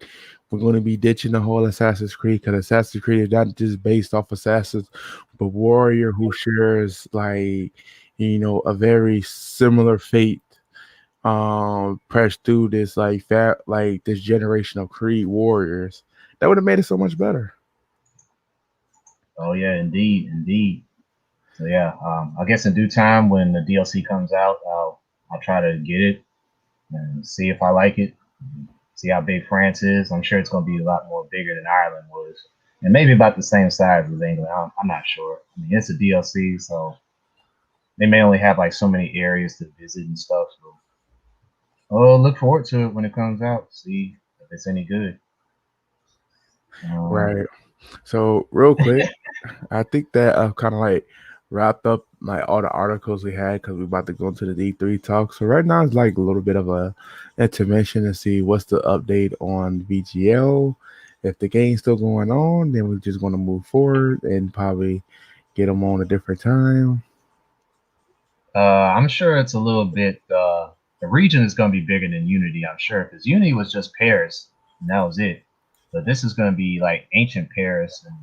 we're going to be ditching the whole Assassin's Creed because Assassin's Creed is not just based off assassins, but warrior who shares like a very similar fate pressed through this like this generation of Creed warriors. That would have made it so much better. Oh yeah, indeed, indeed. So yeah, I guess in due time when the DLC comes out, I'll try to get it and see if I like it. See how big France is. I'm sure it's going to be a lot more bigger than Ireland was, and maybe about the same size as England. I'm not sure. I mean, it's a DLC, so they may only have like so many areas to visit and stuff. So, oh, look forward to it when it comes out. See if it's any good. Um, Right. So real quick, I think that kind of like wrapped up like all the articles we had because we're about to go into the D3 talk. So right now it's like a little bit of a intermission to see what's the update on VGL. If the game's still going on, then we're just going to move forward and probably get them on a different time. I'm sure it's a little bit. The region is going to be bigger than Unity. I'm sure because Unity was just Paris and that was it. But this is going to be like ancient Paris and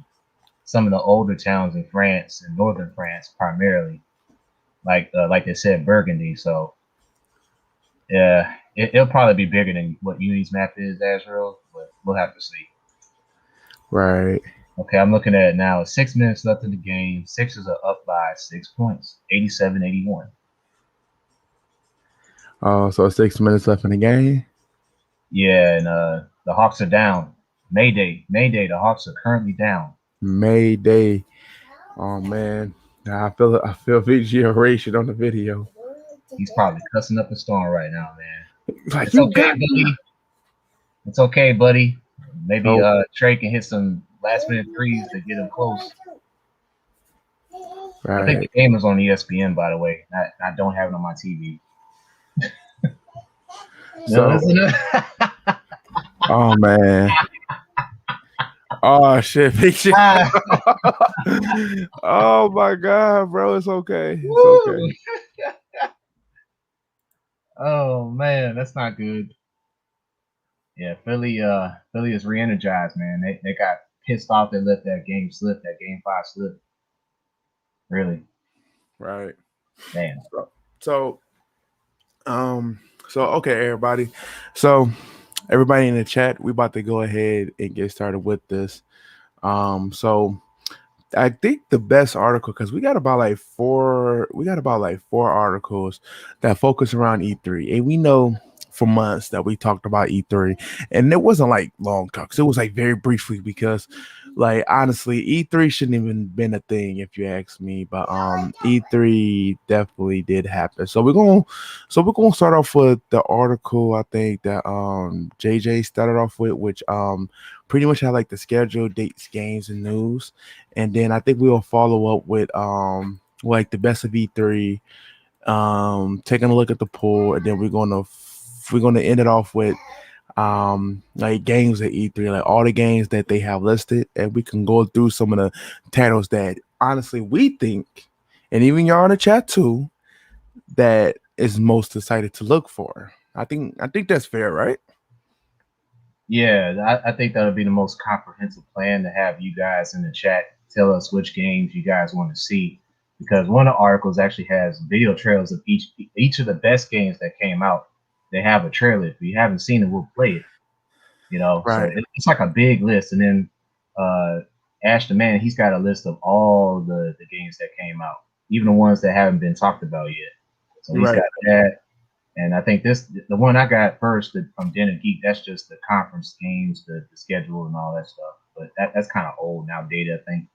some of the older towns in France and northern France primarily, like they said, Burgundy. So yeah, it'll probably be bigger than what Unity's map is, Azrael, but we'll have to see. Right. Okay, I'm looking at it now. 6 minutes left in the game. Sixers are up by 6 points, 87-81. So it's 6 minutes left in the game. Yeah, and the Hawks are down. Mayday, Mayday. The Hawks are currently down. Mayday. Oh man. Now I feel VGL on the video. He's probably cussing up a storm right now, man. Like It's you okay, got buddy. It's okay, buddy. Maybe so Trey can hit some last minute threes to get him close. I think right. the game is on ESPN, by the way. I don't have it on my TV. No, So listen. oh man. Oh shit, picture. Oh my god, bro. It's okay. It's okay. Oh man, that's not good. Yeah, Philly is re-energized, man. They got pissed off they let that game slip, that game 5 slip. Really, Right. man. So um so okay, everybody. So everybody in the chat, we about to go ahead and get started with this. So I think the best article because we got about like four articles that focus around E3, and we know for months that we talked about E3, and it wasn't like long talks. It was like very briefly because, like honestly, E3 shouldn't even been a thing if you ask me. But E3 definitely did happen. So we're gonna start off with the article I think that JJ started off with, which pretty much had like the schedule, dates, games, and news. And then I think we'll follow up with like the best of E3, taking a look at the poll, and then we're gonna end it off with like games at E3, like all the games that they have listed, and we can go through some of the titles that honestly we think, and even y'all in the chat too, that is most excited to look for. I think that's fair, right? Yeah, I think that would be the most comprehensive plan to have you guys in the chat tell us which games you guys want to see. Because one of the articles actually has video trailers of each of the best games that came out. They have a trailer. If you haven't seen it, we'll play it. So Right. it's like a big list. And then Ash the Man, he's got a list of all the games that came out, even the ones that haven't been talked about yet. So he's Right. got that. And I think the one I got first from Den of Geek, that's just the conference games, the schedule, and all that stuff. But that's kind of old and outdated, I think.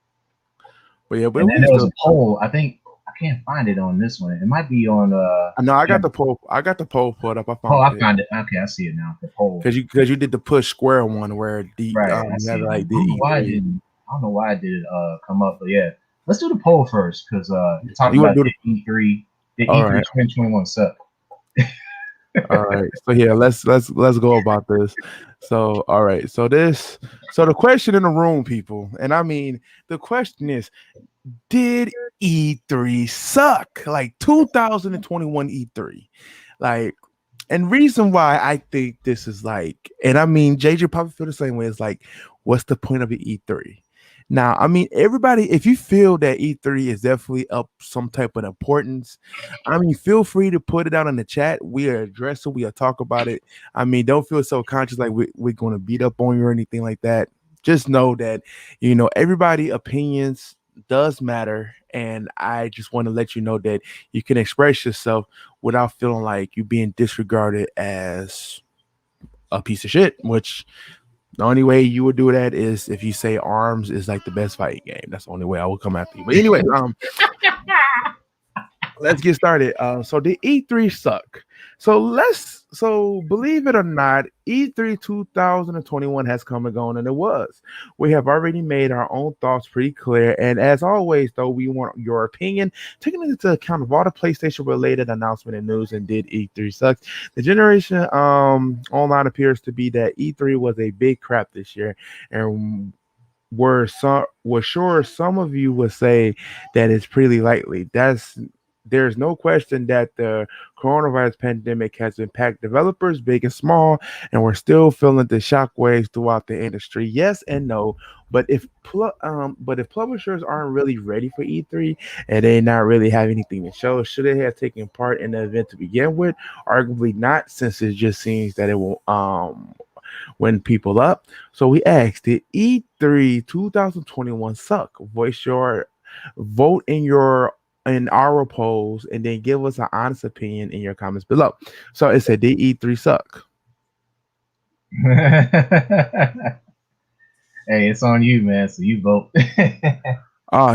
But yeah, but And then we there was still. a poll. I think I can't find it on this one. It might be on. I know I Yeah. got the poll. I got the poll put up. I Oh, found I it found it. Okay, I see it now. The poll. because you did the push square one where the Right, I you see have it. like the I don't know why it E3. didn't. I don't know why it did come up, but yeah, let's do the poll first because it talked You want about to do the E3. The all E3 right. 2021 suck. All right. So yeah, let's go about this. So all right. So the question in the room, people, and I mean the question is, did E3 suck? Like 2021 E3. Like, and reason why I think this is like, and I mean JJ probably feel the same way. It's like, what's the point of the E3? Now, I mean, everybody, if you feel that E3 is definitely up some type of importance, I mean, feel free to put it out in the chat. We are address it, we are talk about it. I mean, don't feel so conscious like we're going to beat up on you or anything like that. Just know that, everybody opinions does matter. And I just want to let you know that you can express yourself without feeling like you're being disregarded as a piece of shit, which the only way you would do that is if you say Arms is like the best fighting game. That's the only way I will come after you. But anyway, let's get started. So the E3 suck. So believe it or not, E3 2021 has come and gone, and it was. We have already made our own thoughts pretty clear, and as always, though, we want your opinion, taking into account of all the PlayStation related announcement and news. And did E3 suck? The generation online appears to be that E3 was a big crap this year, and we're sure some of you would say that it's pretty likely. There's no question that the coronavirus pandemic has impacted developers, big and small, and we're still feeling the shockwaves throughout the industry. Yes and no, but if publishers aren't really ready for E3 and they not really have anything to show, should they have taken part in the event to begin with? Arguably not, since it just seems that it will win people up. So we asked, did E3 2021 suck? Voice your vote in our polls, and then give us an honest opinion in your comments below. So it said, did E3 suck? Hey, it's on you, man. So you vote.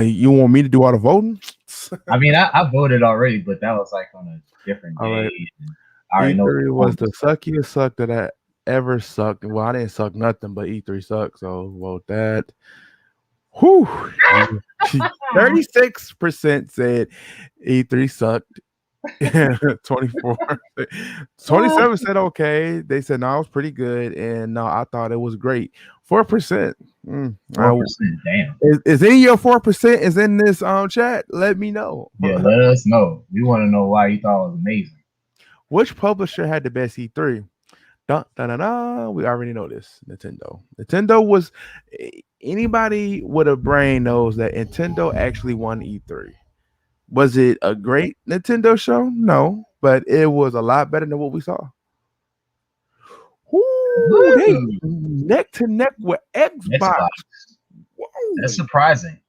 You want me to do all the voting? I mean, I voted already, but that was like on a different All day. right. I already know E3 was the suckiest suck that I ever sucked. Well, I didn't suck nothing, but E3 sucked. So vote that. Whew. 36% said E3 sucked. 24. 27 said okay. They said no, it was pretty good. And no, I thought it was great. 4%. 4%. Damn. Is any of your 4% is in this chat? Let me know. Yeah, let us know. We want to know why you thought it was amazing. Which publisher had the best E3? Dun, dun, dun, dun. We already know this. Nintendo was, anybody with a brain knows that Nintendo actually won E3. Was it a great Nintendo show? No, but it was a lot better than what we saw. Ooh, they neck to neck with Xbox. That's surprising.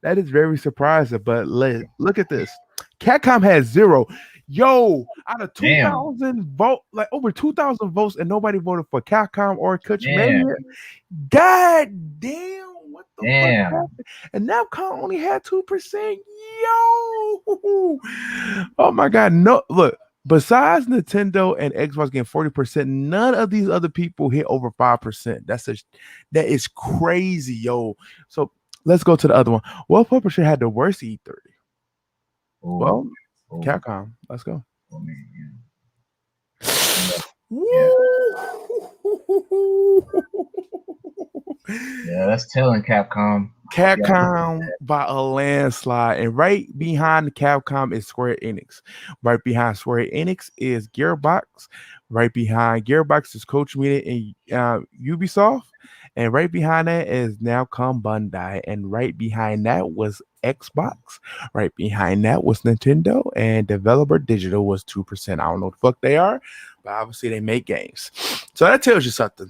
That is very surprising. But look at this. Capcom has 0. Yo, out of 2,000 votes, like over 2,000 votes, and nobody voted for Capcom or Koch-Media. God damn, what the fuck happened? And Capcom only had 2%. Yo, oh my god, no, look. Besides Nintendo and Xbox getting 40%, none of these other people hit over 5%. That is crazy, yo. So let's go to the other one. What publisher had the worst E3? Well, Capcom. Let's go. Yeah. Woo! Yeah, that's telling Capcom. Capcom by a landslide, and right behind the Capcom is Square Enix. Right behind Square Enix is Gearbox. Right behind Gearbox is Coach Media and Ubisoft, and right behind that is Namco Bandai, and right behind that was Xbox. Right behind that was Nintendo, and Developer Digital was 2%. I don't know what the fuck they are, but obviously they make games. So that tells you something.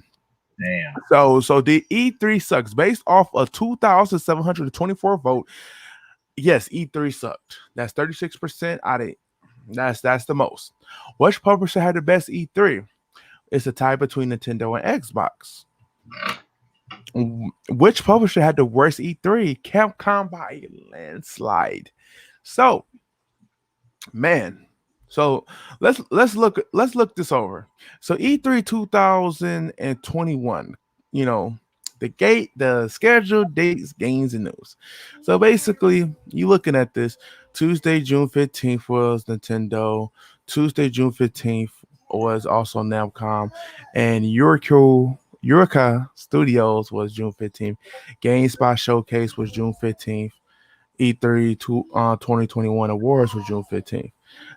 Damn. So the E3 sucks based off a 2,724 vote. Yes, E3 sucked. That's 36% out of it. That's the most. Which publisher had the best E3? It's a tie between Nintendo and Xbox. Which publisher had the worst E3? Capcom by a landslide. So, man. So let's look this over. So E3 2021, you know, the schedule, dates, games, and news. So basically, you looking at this Tuesday, June 15th was Nintendo. Tuesday, June 15th was also Namcom, and Eureka Studios was June 15th. GameSpot Showcase was June 15th. E3 2021 awards was June 15th.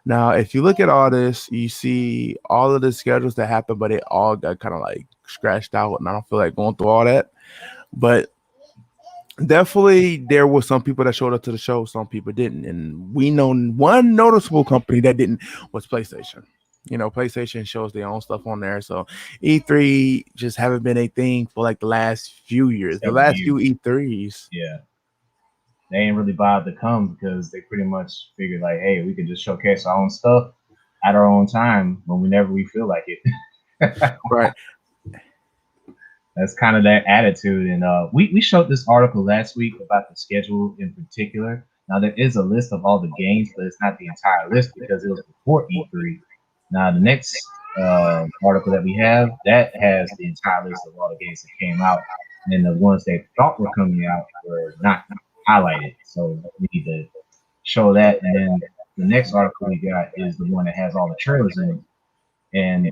Now, if you look at all this, you see all of the schedules that happened, but it all got kind of like scratched out, and I don't feel like going through all that. But definitely, there were some people that showed up to the show, some people didn't, and we know one noticeable company that didn't was PlayStation. You know, PlayStation shows their own stuff on there, so E3 just haven't been a thing for like the last few years. The last few E3s, Yeah. They ain't really bothered to come because they pretty much figured like, hey, we could just showcase our own stuff at our own time whenever we feel like it. right? That's kind of that attitude. And we showed this article last week about the schedule in particular. Now there is a list of all the games, but it's not the entire list because it was before E3. Now the next article that we have that has the entire list of all the games that came out, and the ones they thought were coming out were not highlighted. So we need to show that. And then the next article we got is the one that has all the trailers in it. And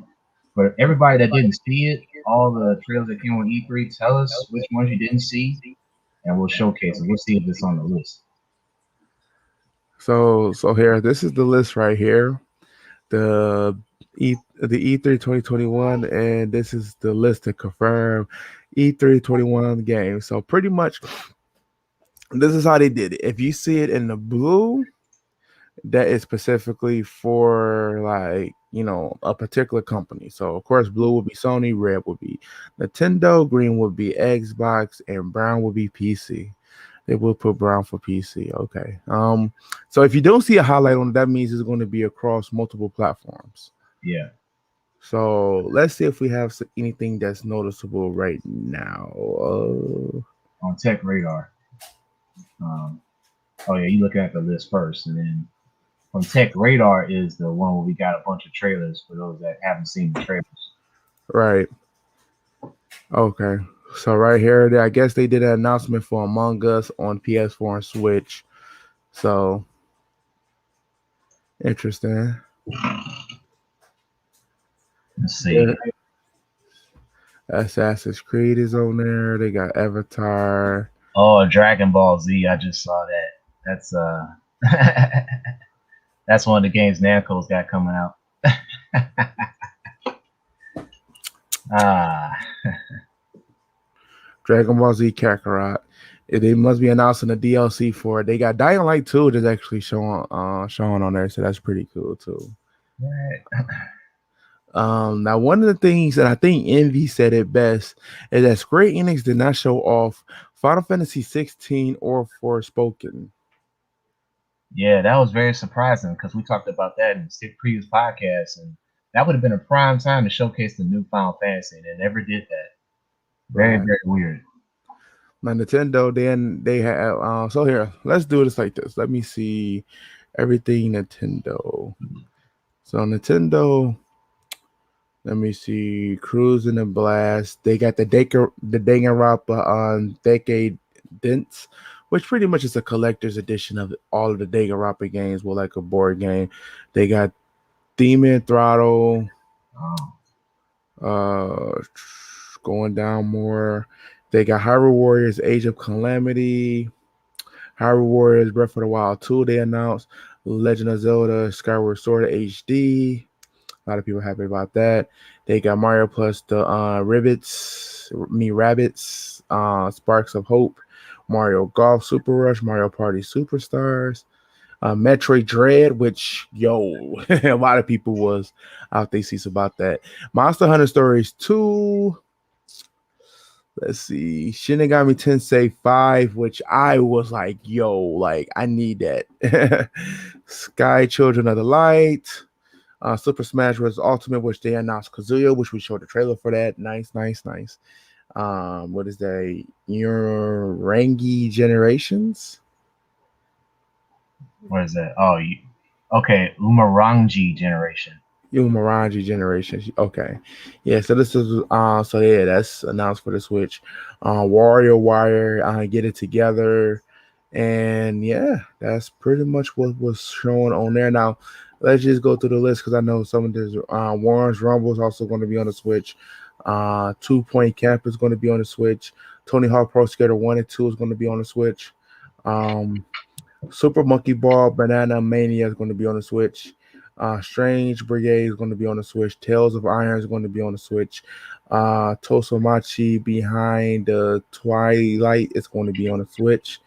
for everybody that didn't see it, all the trailers that came on E3, tell us which ones you didn't see, and we'll showcase it. We'll see if it's on the list. So here, this is the list right here. The E3 2021, and this is the list to confirm E3 21 games. So pretty much, this is how they did it. If you see it in the blue, that is specifically for like a particular company. So of course, blue would be Sony, red would be Nintendo, green would be Xbox, and brown would be PC. They will put brown for PC. Okay. So if you don't see a highlight on it, that means it's going to be across multiple platforms. Yeah. So let's see if we have anything that's noticeable right now. On Tech Radar. Oh yeah, you looking at the list first, and then on Tech Radar is the one where we got a bunch of trailers for those that haven't seen the trailers. Right. Okay. So right here, I guess they did an announcement for Among Us on PS4 and Switch. So interesting. Let's see. Yeah. Assassin's Creed is on there. They got Avatar. Oh, Dragon Ball Z. I just saw that. That's that's one of the games Namco's got coming out. Dragon Ball Z Kakarot. They must be announcing a DLC for it. They got Dying Light 2 that's actually showing on there, so that's pretty cool too. Right. Now one of the things that I think Envy said it best is that Square Enix did not show off Final Fantasy 16 or Forspoken. Yeah, that was very surprising because we talked about that in the previous podcast, and that would have been a prime time to showcase the new Final Fantasy, and they never did that. Very, very weird. My Nintendo, then they have so here, let's do this like this. Let me see everything Nintendo. So Nintendo, let me see, Cruising and Blast. They got the Danganronpa on Decade Dents, which pretty much is a collector's edition of all of the Danganronpa games with like a board game. They got Demon Throttle. Uh, Going down more, they got Hyrule Warriors: Age of Calamity, Hyrule Warriors: Breath of the Wild 2. They announced Legend of Zelda: Skyward Sword HD. A lot of people happy about that. They got Mario plus the Rabbits, Sparks of Hope, Mario Golf Super Rush, Mario Party Superstars, Metroid Dread, which a lot of people was out they seats about that. Monster Hunter Stories 2. Let's see, Shinigami Tensei 5, which I was like, like I need that. Sky Children of the Light. Super Smash Bros. Ultimate, which they announced Kazuya, which we showed the trailer for that. Nice, nice, nice. What is that? Urangi Generations? What is that? Oh, okay. Umarangi Generation. Umarangi Generations. Okay. Yeah, so this is so yeah, that's announced for the Switch. Warrior Wire, Get It Together. And yeah, that's pretty much what was shown on there. Now, let's just go through the list because I know some of this Warren's Rumble is also going to be on the Switch. 2 Point Camp is going to be on the Switch. Tony Hawk Pro Skater 1 and 2 is going to be on the Switch. Super Monkey Ball Banana Mania is going to be on the Switch. Strange Brigade is going to be on the Switch. Tales of Iron is going to be on the Switch. Tosomachi Behind the Twilight is going to be on the Switch.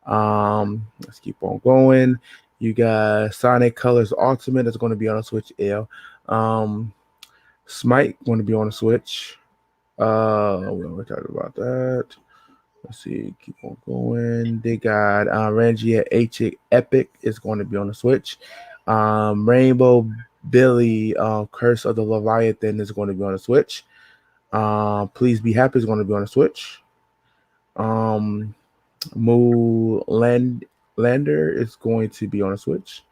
Let's keep on going. You got Sonic Colors Ultimate is going to be on the Switch L. Smite going to be on the Switch. We're talking about that. Let's see, keep on going. They got Rangia H Epic is going to be on the Switch. Rainbow Billy Curse of the Leviathan is going to be on the Switch. Please Be Happy is going to be on the Switch. Lander is going to be on the Switch.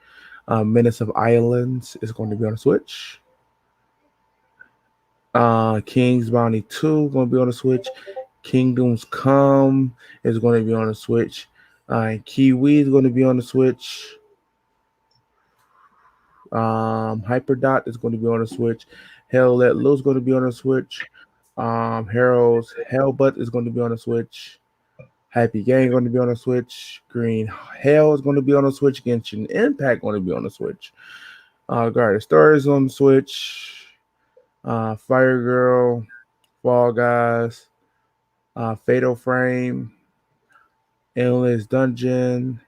Menace of Islands is going to be on the Switch. King's Bounty 2 is going to be on the Switch. Kingdoms Come is going to be on the Switch. Kiwi is going to be on the Switch. Hyperdot is going to be on the Switch. Hell Let Loose is going to be on the Switch. Harold's Hellbutt is going to be on the Switch. Happy Gang going to be on the Switch. Green Hell is going to be on the Switch. Genshin Impact going to be on the Switch. Guardian Star is on the Switch. Fire Girl, Fall Guys, Fatal Frame, Endless Dungeon,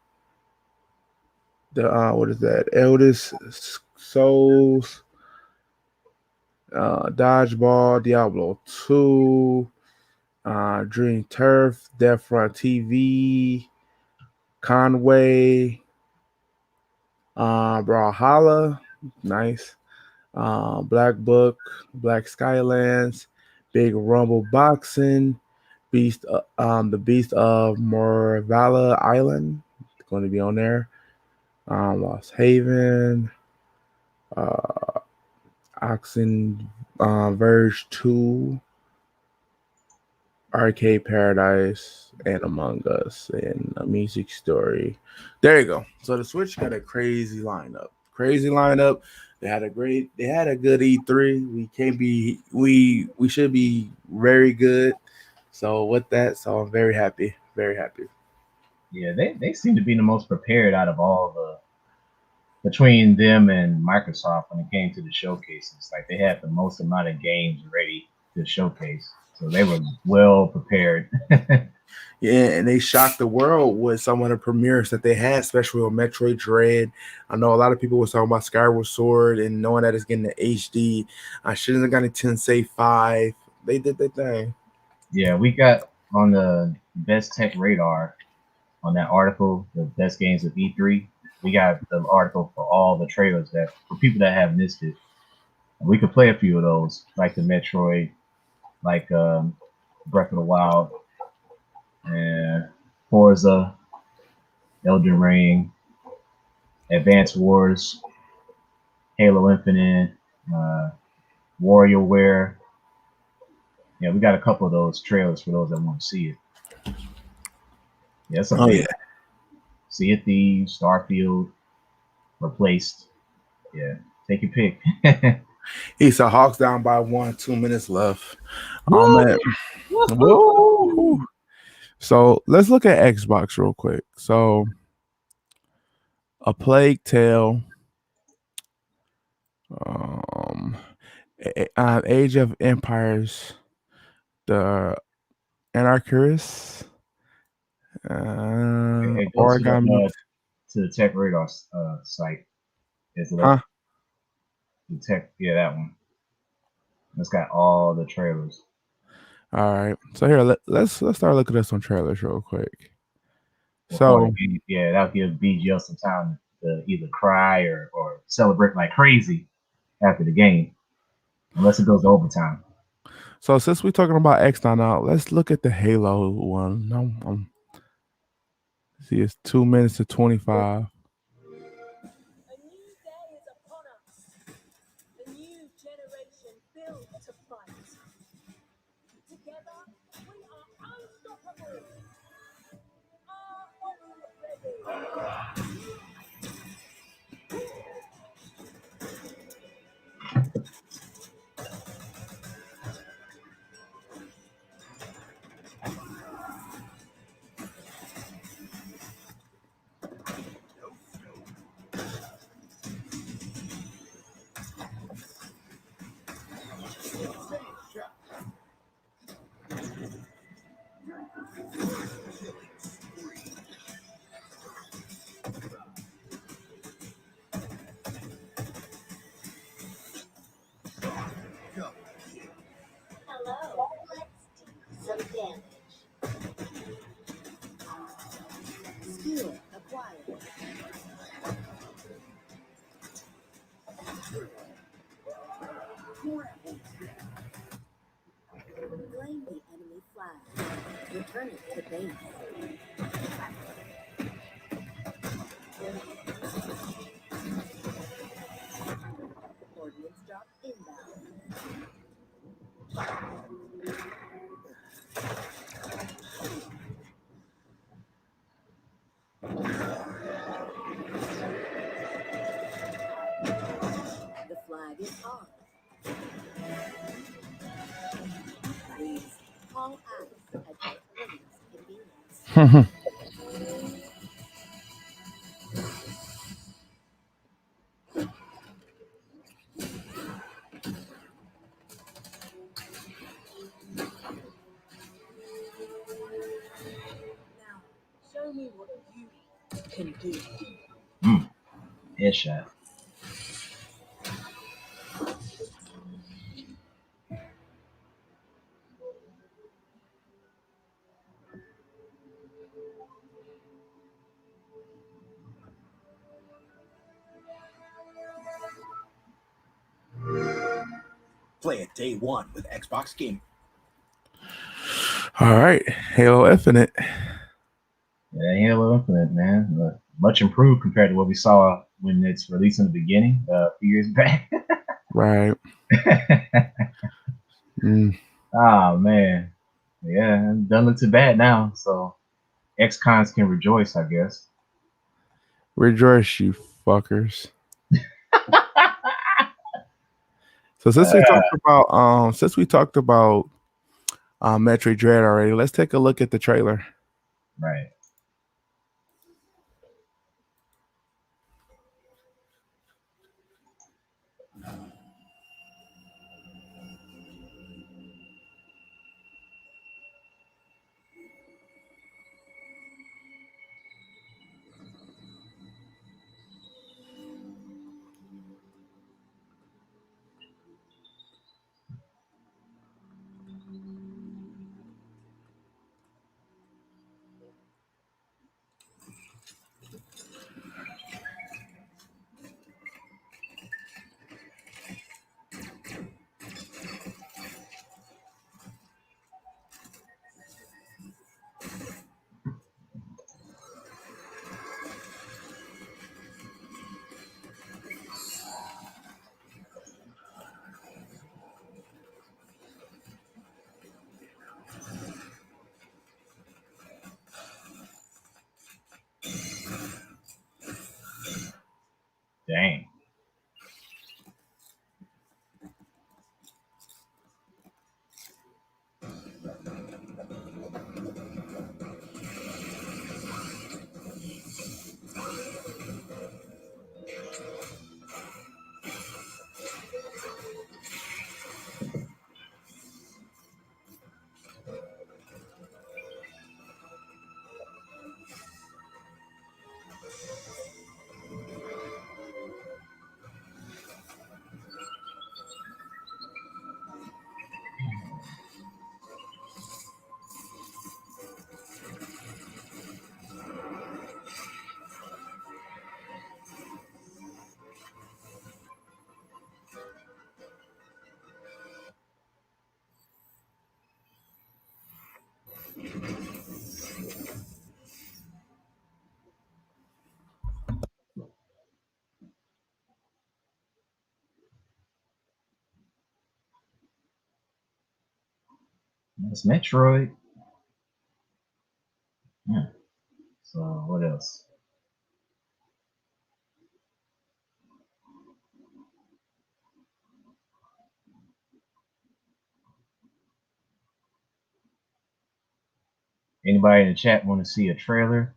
the what is that? Eldest Souls, Dodgeball, Diablo 2, Dream Turf, Death Front TV, Conway, Brawlhalla, nice. Black Book, Black Skylands, Big Rumble Boxing, the Beast of Morvala Island, going to be on there. Lost Haven, Oxen Verge 2, Arcade Paradise, and Among Us, and a Music Story. There you go. So the Switch got a crazy lineup. They had a good E3. We should be very good. So with that, so I'm very happy. Very happy. Yeah, they seem to be the most prepared out of all between them and Microsoft when it came to the showcases. Like they had the most amount of games ready to showcase. So they were well prepared. Yeah, and they shocked the world with some of the premieres that they had, especially on Metroid Dread. I know a lot of people were talking about Skyward Sword and knowing that it's getting the HD. I shouldn't have gotten Tensei 5. They did their thing. Yeah, we got on the Best Tech Radar on that article, the best games of E3. We got the article for all the trailers that for people that have missed it. And we could play a few of those, like the Metroid, like Breath of the Wild, and Forza, Elden Ring, Advance Wars, Halo Infinite, WarioWare. Yeah, we got a couple of those trailers for those that want to see it. Yeah, Sea of Thieves, Starfield, Replaced. Yeah, take your pick. He said Hawks down by 1, 2 minutes left. Woo! Woo! So let's look at Xbox real quick. So A Plague Tale, Age of Empires, the Anarchist, Hey, go Origami. to the Tech Radar site. Is it Huh? up? The Tech, yeah, that one. It's got all the trailers. All right. So here, let's start looking at some trailers real quick. Before So yeah, that'll give BGL some time to either cry or celebrate like crazy after the game, unless it goes to overtime. So since we're talking about X now, let's look at the Halo one. No, see, it's 2 minutes to 25. A new day is upon us. A new generation built to fight. Together, we are unstoppable. Are we ready? Hello, let's do some damage. Skill acquired. Blame the enemy flag. Return it to base. Ordnance drop inbound. The flag is off. Please call us at your earliest convenience. Now, show me what you can do. Headshot. Play it day one with Xbox Game. All right, Halo Infinite. Yeah, Halo Infinite, man. Much improved compared to what we saw when it's released in the beginning a few years back. Right. Oh man, yeah, it doesn't look too bad now. So ex-cons can rejoice, I guess. Rejoice, you fuckers. So since we talked about Metroid Dread already, let's take a look at the trailer. Right. Dang. That's Metroid. Yeah. So what else? Anybody in the chat want to see a trailer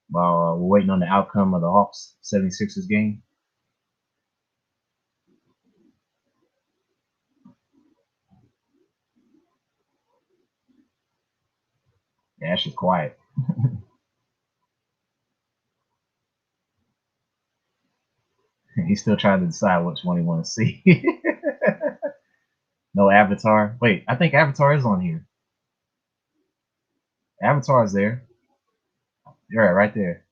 while we're waiting on the outcome of the Hawks 76ers game? Yeah, that's just quiet. He's still trying to decide which one he want to see. No Avatar. Wait, I think Avatar is on here. Avatar is there. You're right there.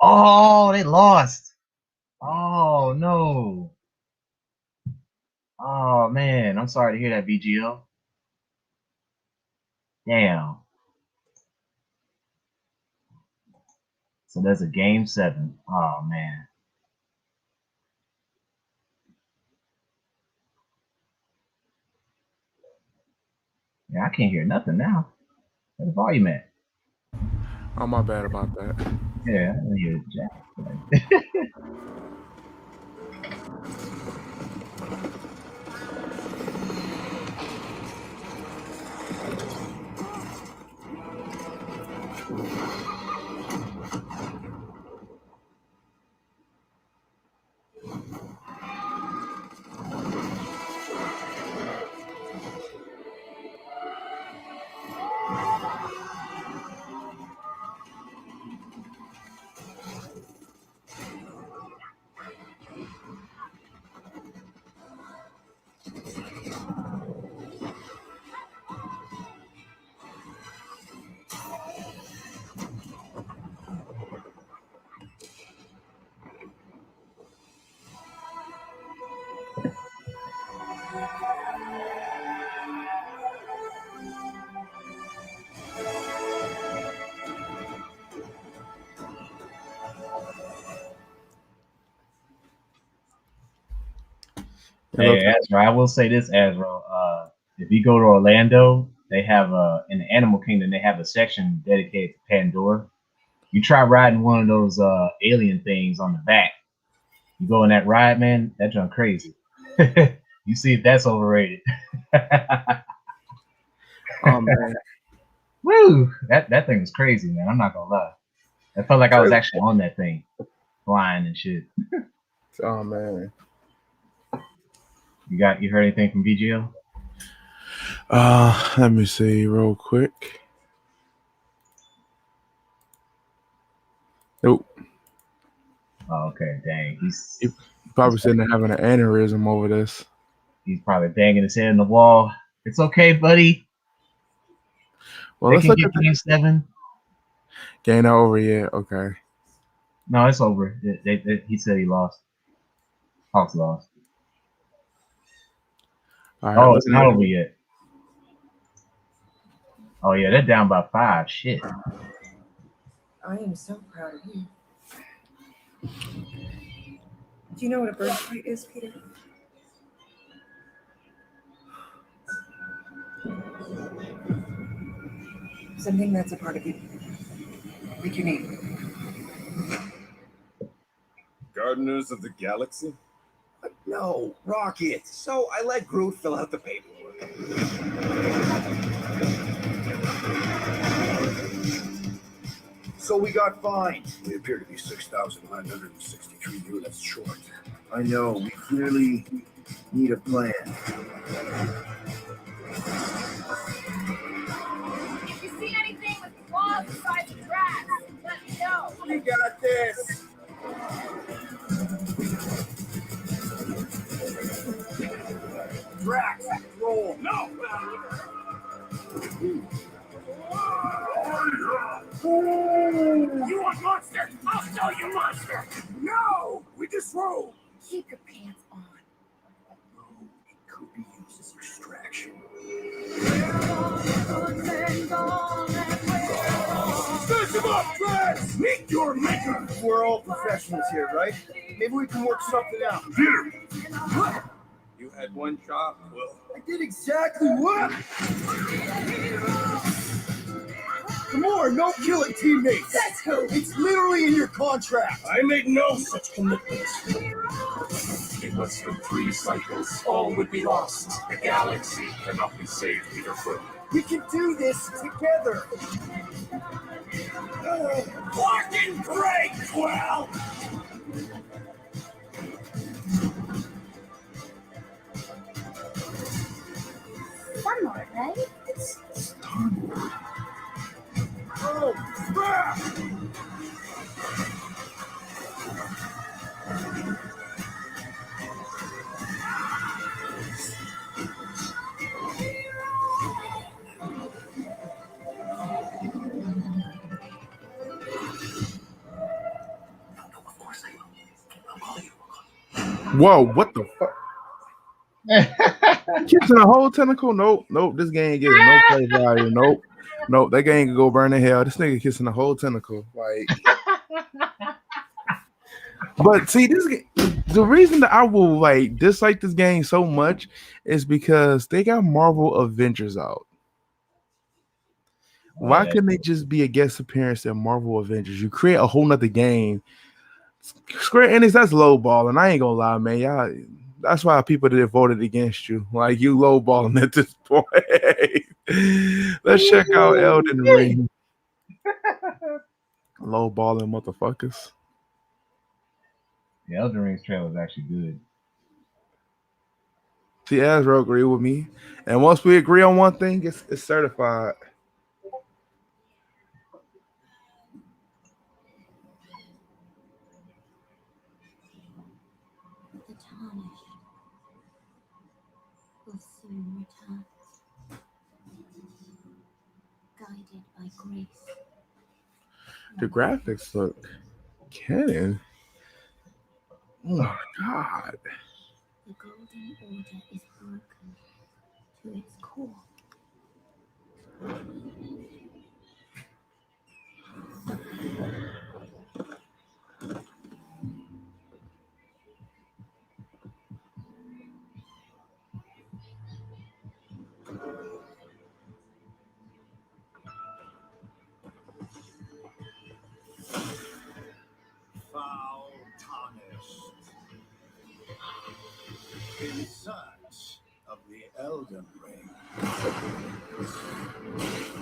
Oh, they lost. Oh no. Oh man, I'm sorry to hear that, VGL. Damn. So there's a game 7. Oh man. Yeah, I can't hear nothing now. Where's the volume at? Oh, my bad about that. Yeah, I didn't hear Jack. Hey, Azra, I will say this, Azra. If you go to Orlando, they have in the Animal Kingdom, they have a section dedicated to Pandora. You try riding one of those alien things on the back. You go in that ride, man, that junk crazy. You see if that's overrated. Oh man. Woo! That thing was crazy, man. I'm not gonna lie. I felt like I was actually on that thing, flying and shit. Oh man. You heard anything from VGL? Let me see real quick. Nope. Oh, okay, dang. He's probably sitting there having an aneurysm over this. He's probably banging his head on the wall. It's okay, buddy. Well, they let's can look get at game 7. Game not over yet. Okay. No, it's over. He said he lost. Hawks lost. All right, it's not over yet. Oh yeah, they're down by 5. Shit. I am so proud of you. Do you know what a birthright is, Peter? Something that's a part of you. Like your name. Gardeners of the Galaxy? No, Rocket. So I let Groot fill out the paperwork. So we got fined. We appear to be 6,963 units short. I know. We clearly need a plan. If you see anything with claws the size of rats, let me know. We got this. Drax, roll. No. You want monster? I'll show you monster. No, we just roll. Keep your pants on. It could be used as extraction. Stitch him up, Drax! Meet your maker! We're all professionals here, right? Maybe we can work something out. You had one job, Will. I did exactly what? Come on, no killing teammates. That's who. It's literally in your contract. I made no such commitments. In less than 3 cycles, all would be lost. The galaxy cannot be saved, Peter Quill. We can do this together. Fucking great, Quill! Somewhat, right? Oh, crap! Whoa, what the fuck? Kissing a whole tentacle? Nope. This game gets no play value. Nope. That game can go burn in hell. This nigga kissing a whole tentacle. Like, but see, the reason that I will like dislike this game so much is because they got Marvel Avengers out. Why couldn't they just be a guest appearance in Marvel Avengers? You create a whole nother game. Square Enix, that's lowballing. I ain't gonna lie, man. Y'all, that's why people that voted against you. Like, you lowballing at this point. Let's check out Elden Ring. Lowballing motherfuckers. The Elden Ring's trailer was actually good. See, Ezra agree with me. And once we agree on one thing, it's certified. The tarnished will soon return, guided by grace. The graphics look canon. Oh my god. The Golden Order is broken to its core. Foul tarnished. In search of the Elden Ring.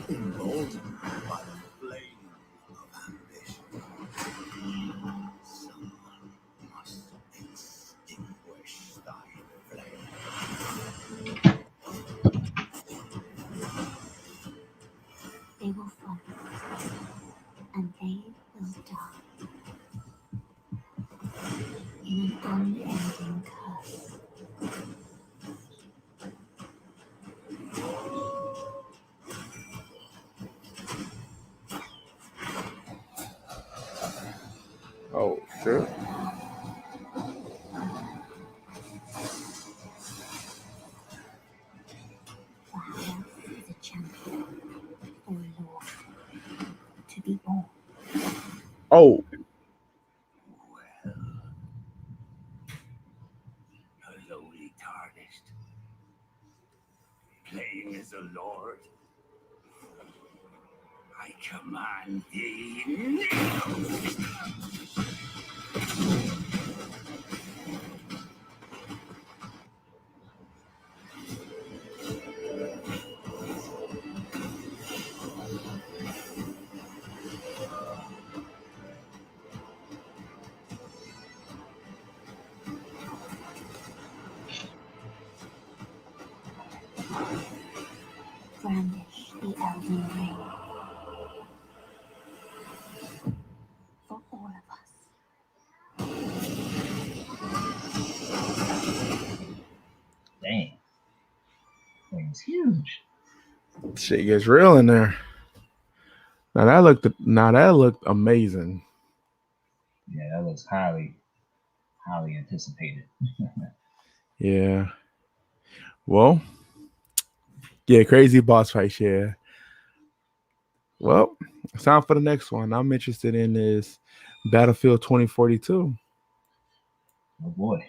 Emboldened by the flame of ambition. Someone must extinguish thy flame. They will fall, and they will die in an unending curse. Oh shit. Perhaps is a champion or a lord to be born. Oh. Lowly tarnished. Playing as a lord. I command thee now. Brandish the Elden Ring. For all of us. Dang. Thing's huge. Shit gets real in there. Now that looked amazing. Yeah, that looks highly anticipated. Yeah. Well, yeah, crazy boss fight, yeah. Well, it's time for the next one. I'm interested in is Battlefield 2042. Oh boy.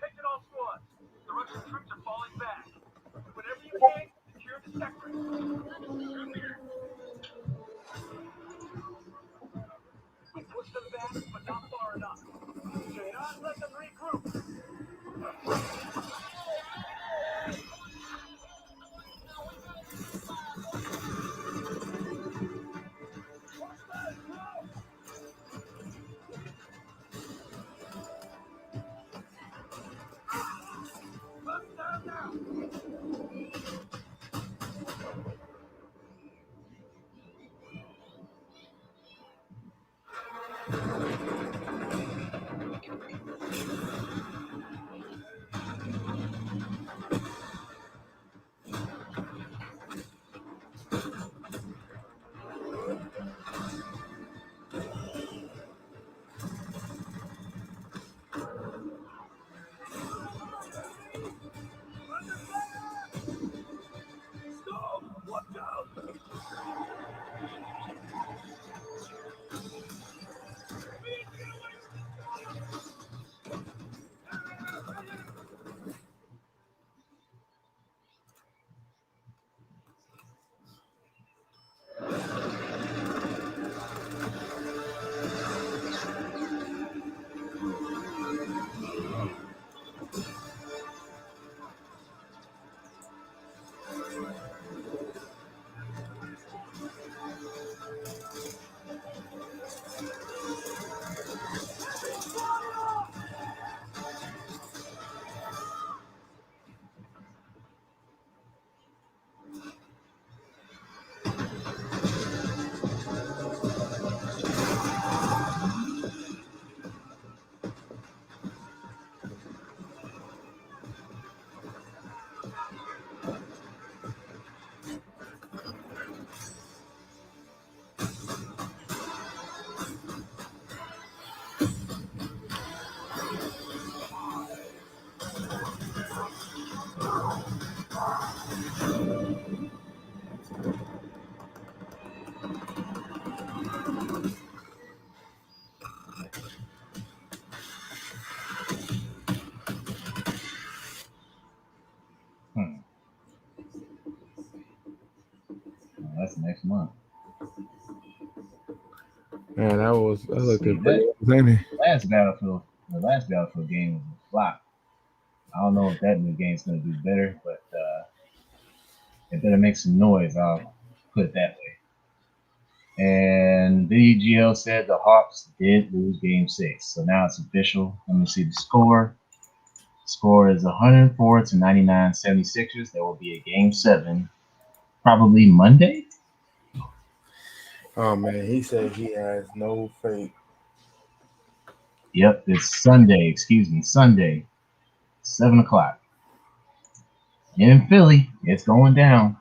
Take it all squad. The Russian troops are falling back. Whatever you can, secure the sector. We pushed them back, but not far enough. Do not let them regroup. Stop! Watch out! Oh, that's next month. Man, that looked See, pretty entertaining. The last Battlefield game was a flop. I don't know if that new game's gonna do better, but it better make some noise. I'll put it that way. And VGL said the Hawks did lose Game 6, so now it's official. Let me see the score. The score is 104 to 99 76ers. There will be a Game 7, probably Monday. Oh man, he said he has no faith. Yep, it's Sunday. Excuse me, Sunday, 7 o'clock. In Philly, it's going down.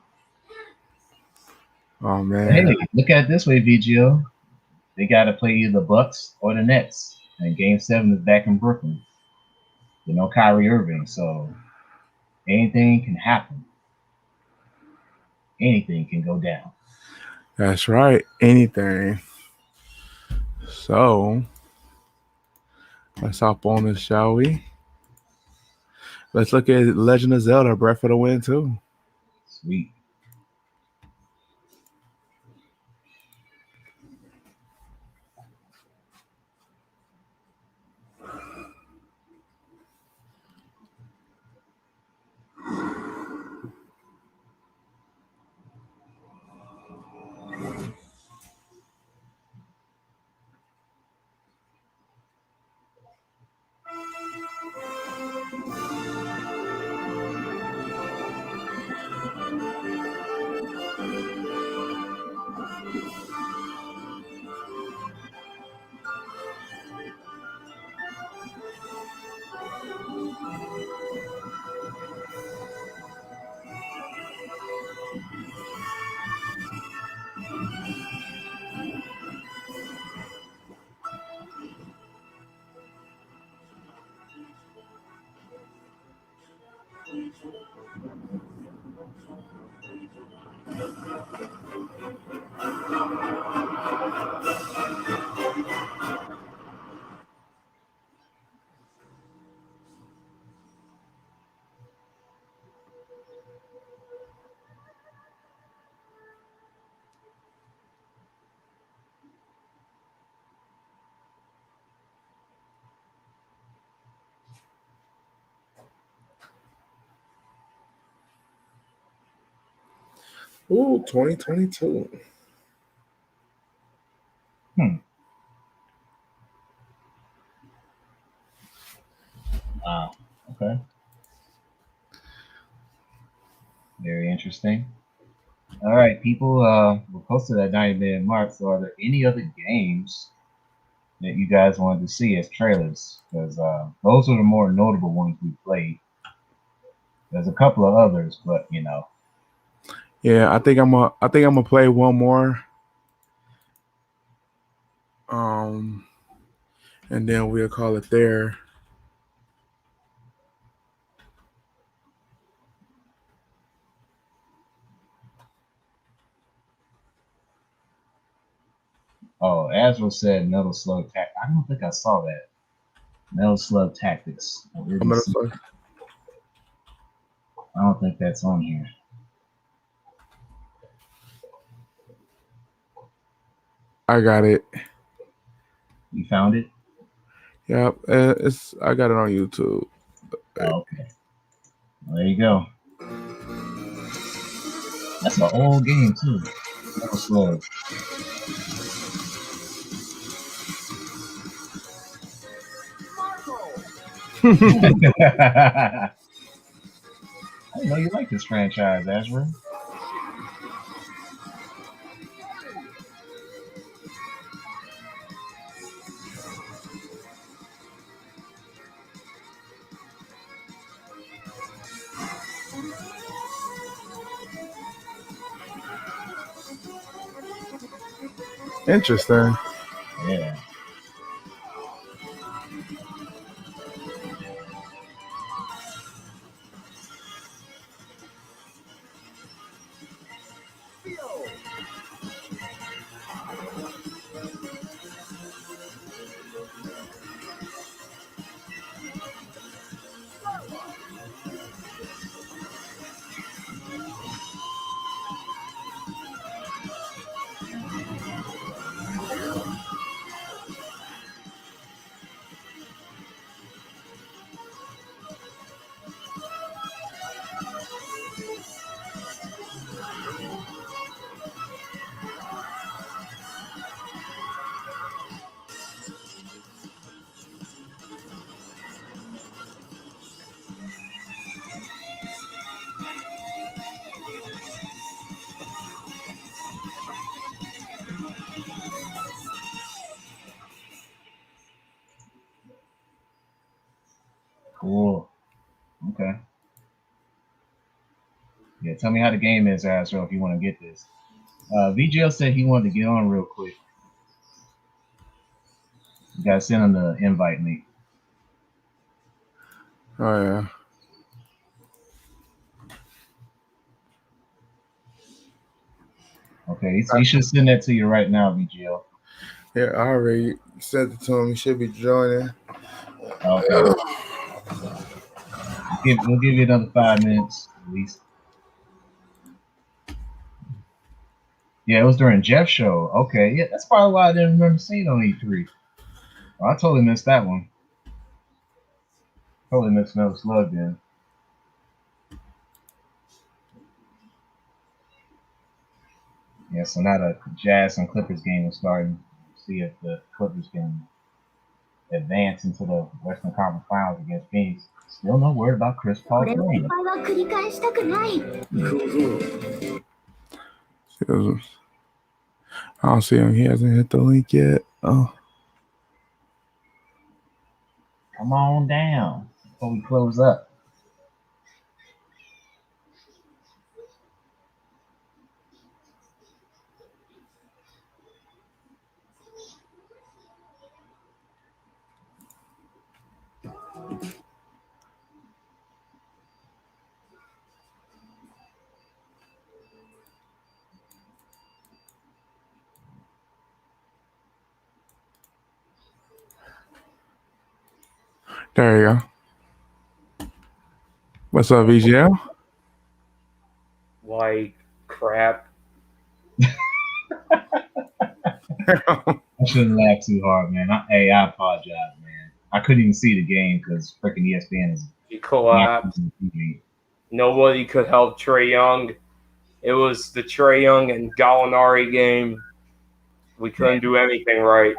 Oh man, Hey, look at it this way, VGO. They got to play either the Bucks or the Nets, and Game 7 is back in Brooklyn. You know, Kyrie Irving, so anything can happen. Anything can go down. that's right. Anything. So let's hop on this, shall we? Let's look at Legend of Zelda: Breath of the Wind too. Sweet. Ooh, 2022. Wow. Okay. Very interesting. All right, people. We're close to that 90-minute mark. So, are there any other games that you guys wanted to see as trailers? Because those are the more notable ones we played. There's a couple of others, but you know. Yeah, I think I'm gonna play one more. And then we'll call it there. Oh, Azra said Metal Slug Tactics. I don't think I saw that. Metal Slug Tactics. I'm gonna say. I don't think that's on here. I got it. You found it? Yep, I got it on YouTube. Oh, okay. Well, there you go. That's an old game too. Metal Slug. I didn't know you like this franchise, Azra. Interesting. Yeah. Cool. Okay. Yeah, tell me how the game is, Azra, if you want to get this. VGL said he wanted to get on real quick. You gotta send him the invite link. Oh yeah. Okay, he should send that to you right now, VGL. Yeah, I already sent it to him. He should be joining. Okay. We'll give you another 5 minutes at least. Yeah, it was during Jeff's show. Okay, yeah, that's probably why I didn't remember seeing on E3. Oh, I totally missed that one. Totally missed Metal Slug then. Yeah, so now the Jazz and Clippers game is starting. See if the Clippers can advance into the Western Conference Finals against Phoenix. Still no word about Chris Paul これのplaying. 失敗は繰り返したくない I don't see him. He hasn't hit the link yet. Oh. Come on down before we close up. There you go. What's up, VGL? Like crap. I shouldn't laugh too hard, man. I apologize, man. I couldn't even see the game because freaking ESPN is He collapsed. Nobody could help Trey Young. It was the Trae Young and Gallinari game. We couldn't do anything right.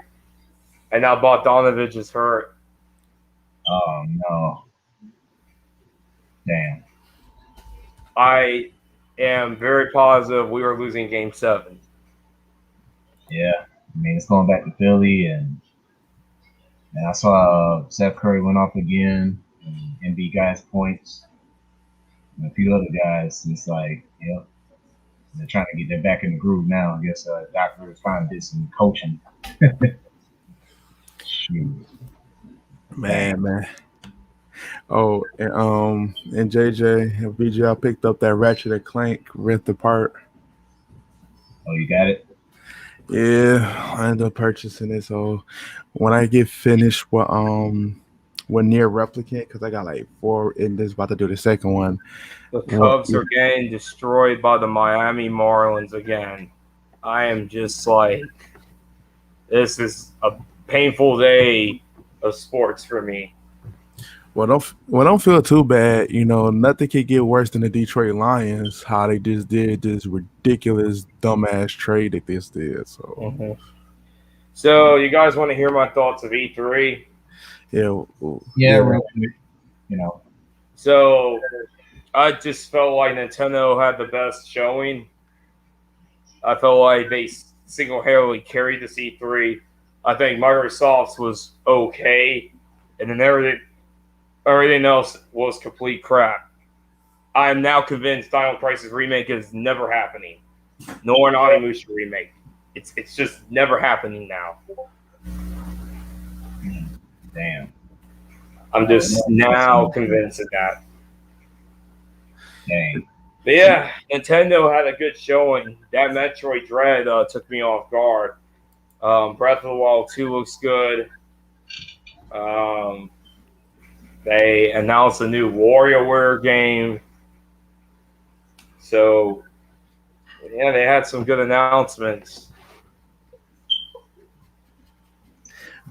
And now Bogdanovich is hurt. Oh no. Damn. I am very positive we were losing game 7. Yeah. I mean, it's going back to Philly, and I saw Seth Curry went off again, and Embiid guys points, and a few other guys. And it's like, they're trying to get them back in the groove now. I guess Doc Rivers finally did some coaching. Shoot. Man. Oh, and JJ and BJ, picked up that Ratchet and Clank ripped apart. Oh, you got it? Yeah, I ended up purchasing it. So when I get finished with Near Replicant, because I got like 4 and this about to do the second one. The Cubs are getting destroyed by the Miami Marlins again. I am just like, this is a painful day of sports for me. Well, don't feel too bad. Nothing could get worse than the Detroit Lions. How they just did this ridiculous, dumbass trade that this did. So, So you guys want to hear my thoughts of E3? Yeah. So I just felt like Nintendo had the best showing. I felt like they single-handedly carried this E3. I think Microsoft's was okay, and then everything else was complete crap. I am now convinced Dino Crisis Remake is never happening. Nor an Onimusha remake. It's just never happening now. Damn. I'm just now convinced of that. Dang. But yeah, Nintendo had a good showing. That Metroid Dread took me off guard. Breath of the Wild 2 looks good. They announced a new WarioWare game. So, yeah, they had some good announcements.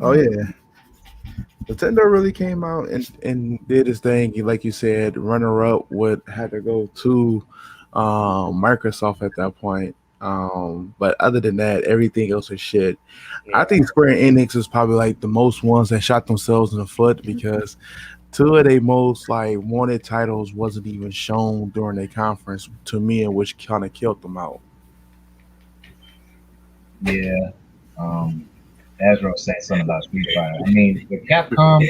Oh, yeah. Nintendo really came out and did his thing. Like you said, runner-up would have to go to Microsoft at that point. But other than that, everything else is shit. Yeah. I think Square Enix is probably like the most ones that shot themselves in the foot because 2 of their most like wanted titles wasn't even shown during their conference to me, and which kind of killed them out. Yeah. Ezra was saying something about Street Fighter. I mean, with Capcom,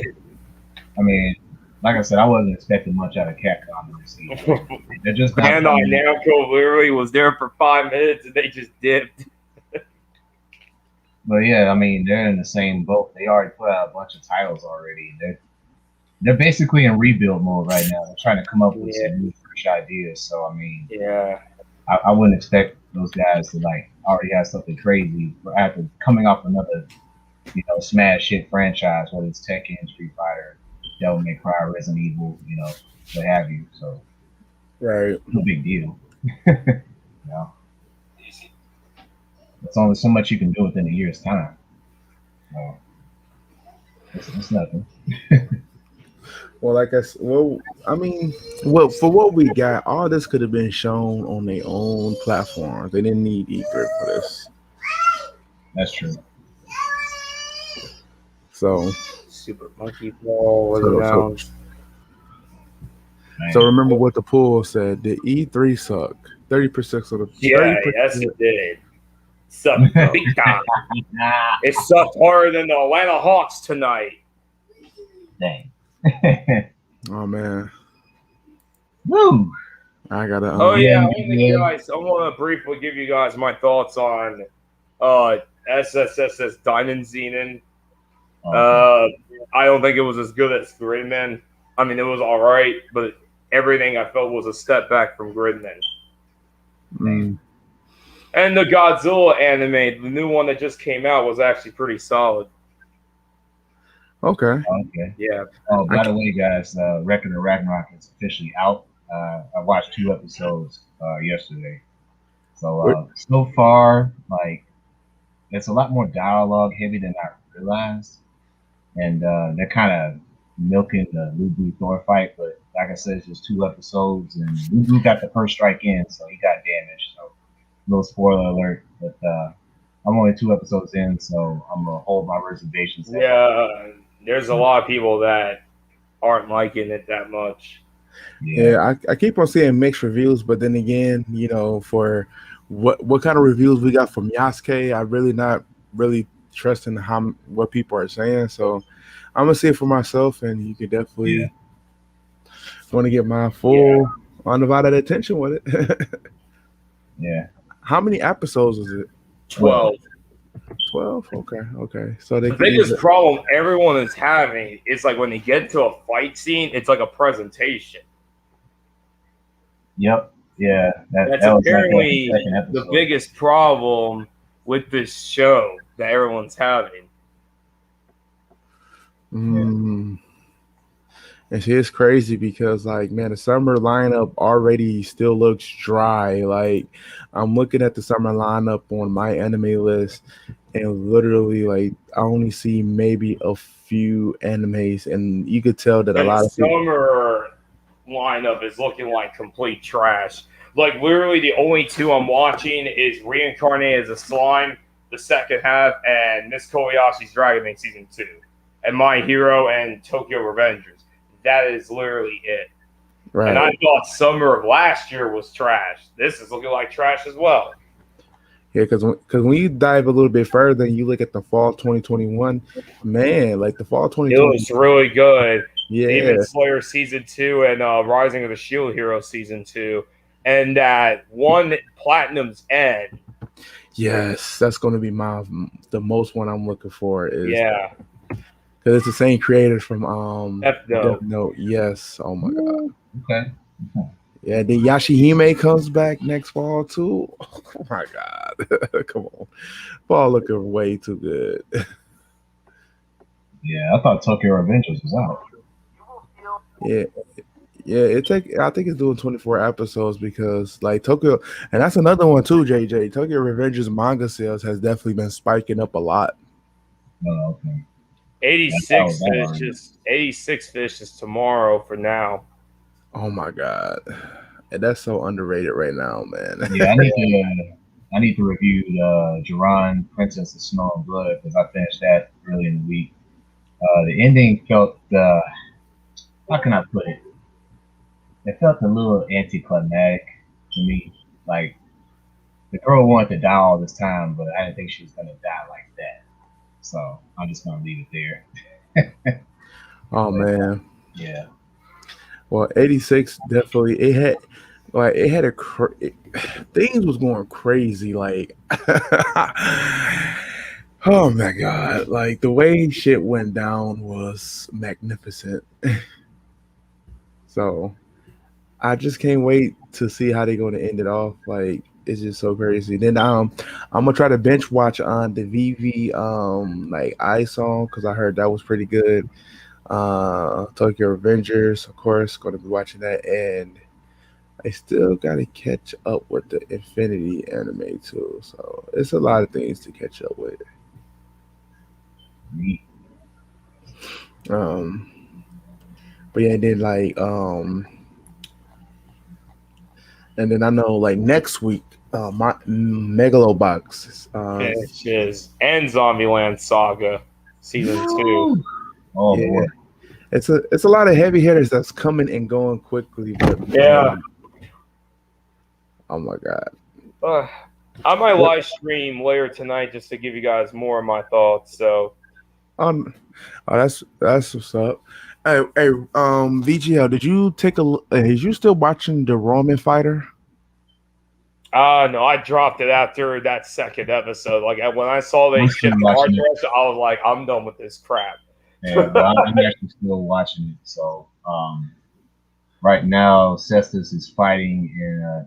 like I said, I wasn't expecting much out of Capcom in this season. They're just not. Bandai Namco literally was there for 5 minutes and they just dipped. But yeah, they're in the same boat. They already put out a bunch of titles already. They're basically in rebuild mode right now. They're trying to come up with some new fresh ideas. So Yeah. I wouldn't expect those guys to like already have something crazy after coming off another, smash hit franchise, whether it's Tekken, Street Fighter, Devil May Cry, Resident Evil, what have you. So, Right. no big deal. There's only so much you can do within a year's time. So, it's nothing. Well, for what we got, all this could have been shown on their own platforms. They didn't need E3 for this. That's true. So, Super Monkey Ball was announced. So remember what the pool said. The E3 sucked. 30% of the. Yeah, 30%. yes, it did. Sucked big time. It sucked harder than the Atlanta Hawks tonight. Dang. Oh man. Woo! I gotta. I want to briefly give you guys my thoughts on SSSS Diamond Xenon. I don't think it was as good as Gridman. It was all right, but everything I felt was a step back from Gridman. Mm. And the Godzilla anime, the new one that just came out, was actually pretty solid. Okay. Yeah. Oh, by the way, guys, Record of Ragnarok is officially out. I watched 2 episodes yesterday. So so far, it's a lot more dialogue heavy than I realized, and they're kind of milking the Lubu Thor fight. But like I said, it's just 2 episodes, and Lubu got the first strike in, so he got damaged. little spoiler alert, but I'm only 2 episodes in, so I'm gonna hold my reservations. Yeah, there's a lot of people that aren't liking it that much. Yeah, I keep on seeing mixed reviews, but then again, for what kind of reviews we got from Yasuke, I really not really trusting what people are saying. So I'm gonna see it for myself, and you can definitely want to get my full undivided attention with it. Yeah. How many episodes is it? 12. 12? Okay. So they The biggest problem everyone is having is like when they get to a fight scene, it's like a presentation. Yep. Yeah. That's that was apparently like the second episode. the biggest problem with this show that everyone's having. And see, it's crazy because, like, man, the summer lineup already still looks dry. Like, I'm looking at the summer lineup on my anime list, and literally, like, I only see maybe a few animes, and you could tell that a lot of people. Summer lineup is looking like complete trash. Like, literally, the only 2 I'm watching is Reincarnated as a Slime, the second half, and Miss Kobayashi's Dragon Maid Season 2, and My Hero and Tokyo Revengers. That is literally it. Right. And I thought summer of last year was trash. This is looking like trash as well. Yeah, because when you dive a little bit further and you look at the fall 2021, man, like the fall 2021. It was really good. Yeah. Demon Slayer Season 2 and Rising of the Shield Hero Season 2. And that one Platinum's End. Yes, that's going to be the most one I'm looking for. Yeah. Because it's the same creators from Death Note. Yes. Oh my god. Okay. Yeah. Then Yashihime comes back next fall too. Oh my god. Come on. Fall looking way too good. Yeah, I thought Tokyo Revengers was out. Yeah. Yeah, I think it's doing 24 episodes because like Tokyo, and that's another one too, JJ. Tokyo Revengers manga sales has definitely been spiking up a lot. Oh, okay. 86 finishes tomorrow for now. Oh my god. And that's so underrated right now, man. Yeah, I need to review Jiran, Princess of Snow and Blood, because I finished that early in the week. The ending felt how can I put it? It felt a little anticlimactic to me. Like the girl wanted to die all this time, but I didn't think she was gonna die like that. So I'm just gonna leave it there. Oh man. Yeah. Well, 86 definitely it had things was going crazy. Like, oh my god! Like the way shit went down was magnificent. So I just can't wait to see how they're going to end it off. Like it's just so crazy. Then I'm gonna try to bench watch on the VV like I Song because I heard that was pretty good. Tokyo Revengers, of course, going to be watching that, and I still got to catch up with the Infinity anime too. So it's a lot of things to catch up with. But yeah, then like and then I know like next week, my Megalobox finishes and Zombieland Saga Season 2. Oh yeah. boy. It's a lot of heavy hitters that's coming and going quickly, but Yeah. Oh my god. I might live stream later tonight just to give you guys more of my thoughts. So, that's what's up. Hey, VGL, did you take a look? Is you still watching the Roman Fighter? no, I dropped it after that second episode. Like when I saw they shipped the hard drive, I was like, I'm done with this crap. Yeah, I'm actually still watching it. So right now, Cestus is fighting in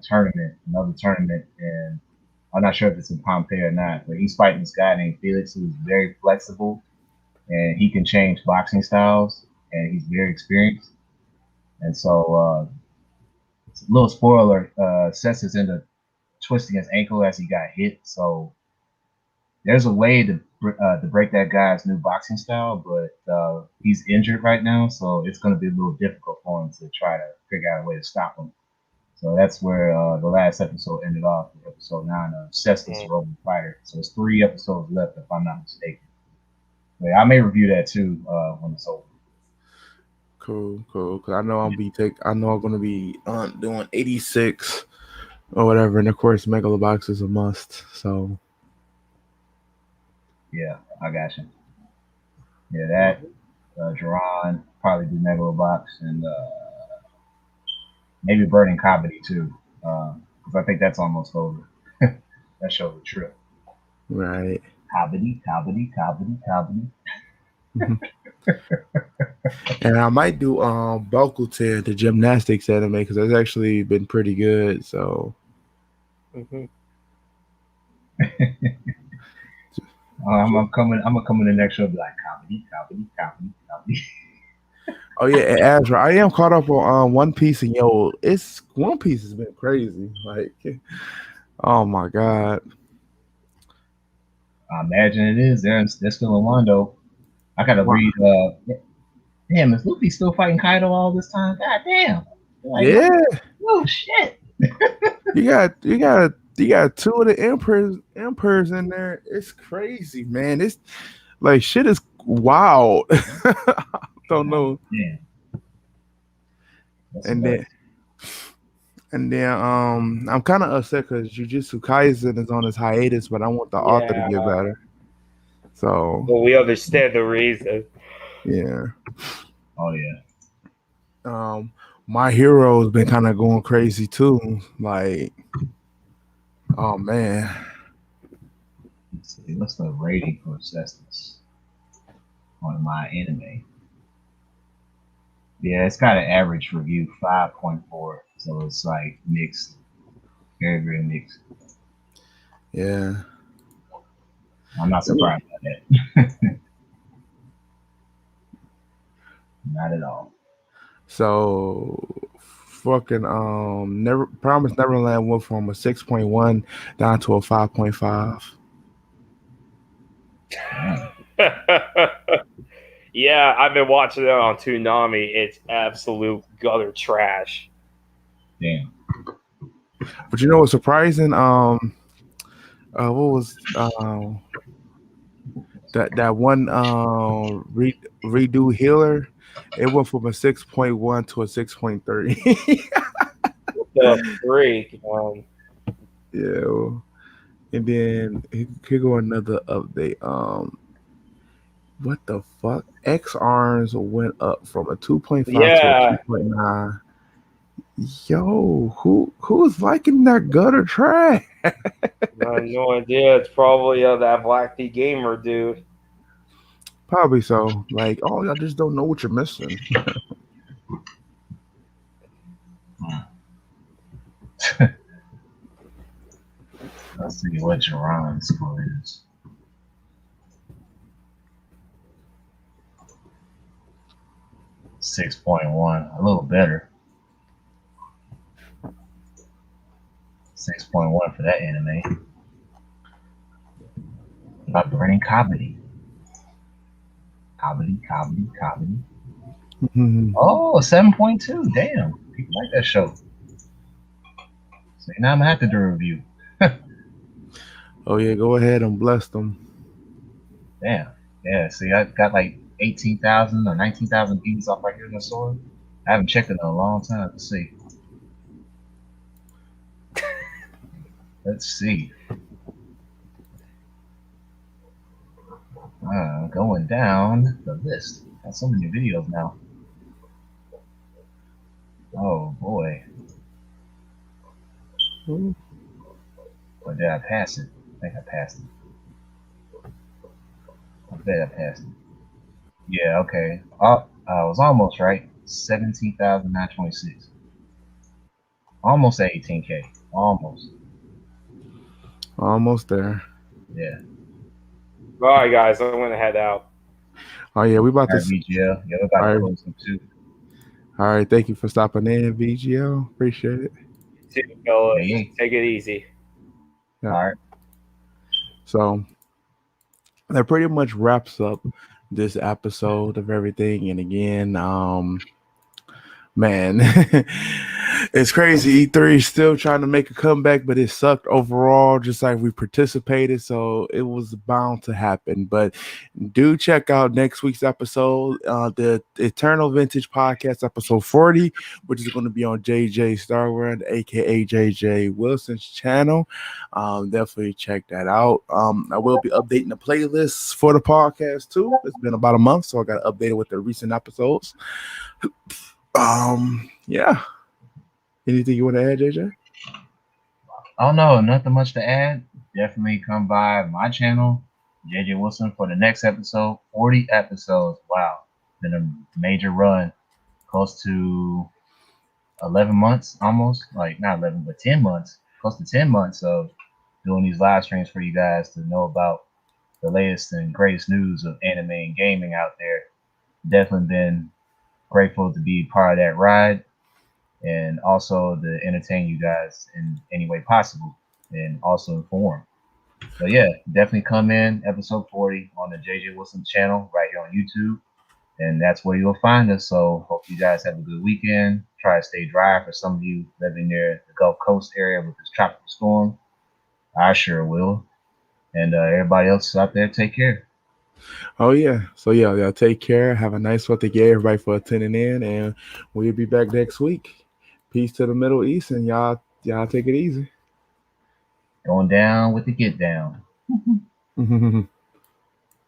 another tournament, and I'm not sure if it's in Pompeii or not, but he's fighting this guy named Felix who's very flexible, and he can change boxing styles, and he's very experienced. And so, it's a little spoiler, Cestus ended up twisting his ankle as he got hit. So there's a way to break that guy's new boxing style, but he's injured right now, so it's going to be a little difficult for him to try to figure out a way to stop him. So that's where the last episode ended off, episode 9 of Cestus Roman Fighter. So it's 3 episodes left, if I'm not mistaken. But I may review that too when it's over. Cool. Cause I know I'm gonna be doing 86 or whatever, and of course, Megalobox is a must. So yeah, I got you. Yeah, that Jerron probably do Megalobox and maybe Burning Comedy too, because I think that's almost over. That show's a trip. right. Comedy. And I might do Bokuto, the gymnastics anime, because that's actually been pretty good. So Mhm. I'm gonna come in the next show and be like comedy. oh yeah, and Azra, I am caught up on One Piece, and yo, it's One Piece has been crazy. Like, oh my god. I imagine it is. They're still in Wando. I gotta read. Damn, is Luffy still fighting Kaido all this time? God damn. Like, Yeah, oh shit. you got 2 of the emperors in there. It's crazy, man. It's like shit is wild. Don't know. Yeah. And then I'm kind of upset because Jujutsu Kaisen is on his hiatus, but I want the author to get better. So Well, we understand the reason. yeah. Oh yeah. My hero has been kind of going crazy too. Like, oh man. Let's see, what's the rating for Cestus on my anime? Yeah, it's got an average review 5.4, so it's like mixed, very very mixed. Yeah. I'm not surprised by that. Not at all. So fucking Promise Neverland went from a 6.1 down to a 5.5. Yeah, I've been watching it on Toonami. It's absolute gutter trash. Damn. But you know what's surprising? What was that one redo healer? It went from a 6.1 to a 6.3. The freak. Yeah. Well, and then he could go another update. What the fuck? X arms went up from a 2.5 to a 2.9. Yo, who's liking that gutter trash? I have no idea. It's probably that Black P Gamer dude. Probably so. Like, oh, I just don't know what you're missing. Let's see what Jerron's score is. .1, a little better. 6.1 for that anime. About Burning Comedy. Comedy. Oh, 7.2. Damn. People like that show. So now I'm gonna have to do a review. Oh yeah, go ahead and bless them. Damn. Yeah, see, I got like 18,000 or 19,000 views off right here in the store. I haven't checked it in a long time. Let's see. Let's see. Going down the list. Got so many videos now. Oh boy. Or did I pass it? I think I passed it. I bet I passed it. Yeah, okay. I was almost right. 17,926. Almost at 18K. Almost there. Yeah. All right, guys, I'm gonna head out. Oh yeah, we about to. VGL. Yeah, we about to close them too. All right, thank you for stopping in, VGL. Appreciate it. See you, fellas. Yeah. Take it easy. Yeah. All right. So that pretty much wraps up this episode of everything. And again, man, It's crazy. E3 is still trying to make a comeback, but it sucked overall, just like we participated. So it was bound to happen. But do check out next week's episode, the Eternal Vintage Podcast, episode 40, which is going to be on JJ Starworld, aka JJ Wilson's channel. Definitely check that out. I will be updating the playlists for the podcast too. It's been about a month, so I got to update it with the recent episodes. Yeah. Anything you want to add, JJ? Oh no, nothing much to add. Definitely come by my channel, JJ Wilson, for the next episode. 40 episodes. Wow. Been a major run. Close to 11 months almost. Like not 11, but 10 months. Close to 10 months of doing these live streams for you guys to know about the latest and greatest news of anime and gaming out there. Definitely been grateful to be part of that ride, and also to entertain you guys in any way possible and also inform. So yeah, definitely come in episode 40 on the JJ Wilson channel right here on YouTube, and that's where you'll find us. So hope you guys have a good weekend. Try to stay dry for some of you living near the Gulf Coast area with this tropical storm. I sure will. And everybody else out there, take care. Oh yeah. So yeah, take care. Have a nice one. Thank you everybody for tuning in, and we'll be back next week. Peace to the Middle East, and y'all take it easy. Going down with the get down.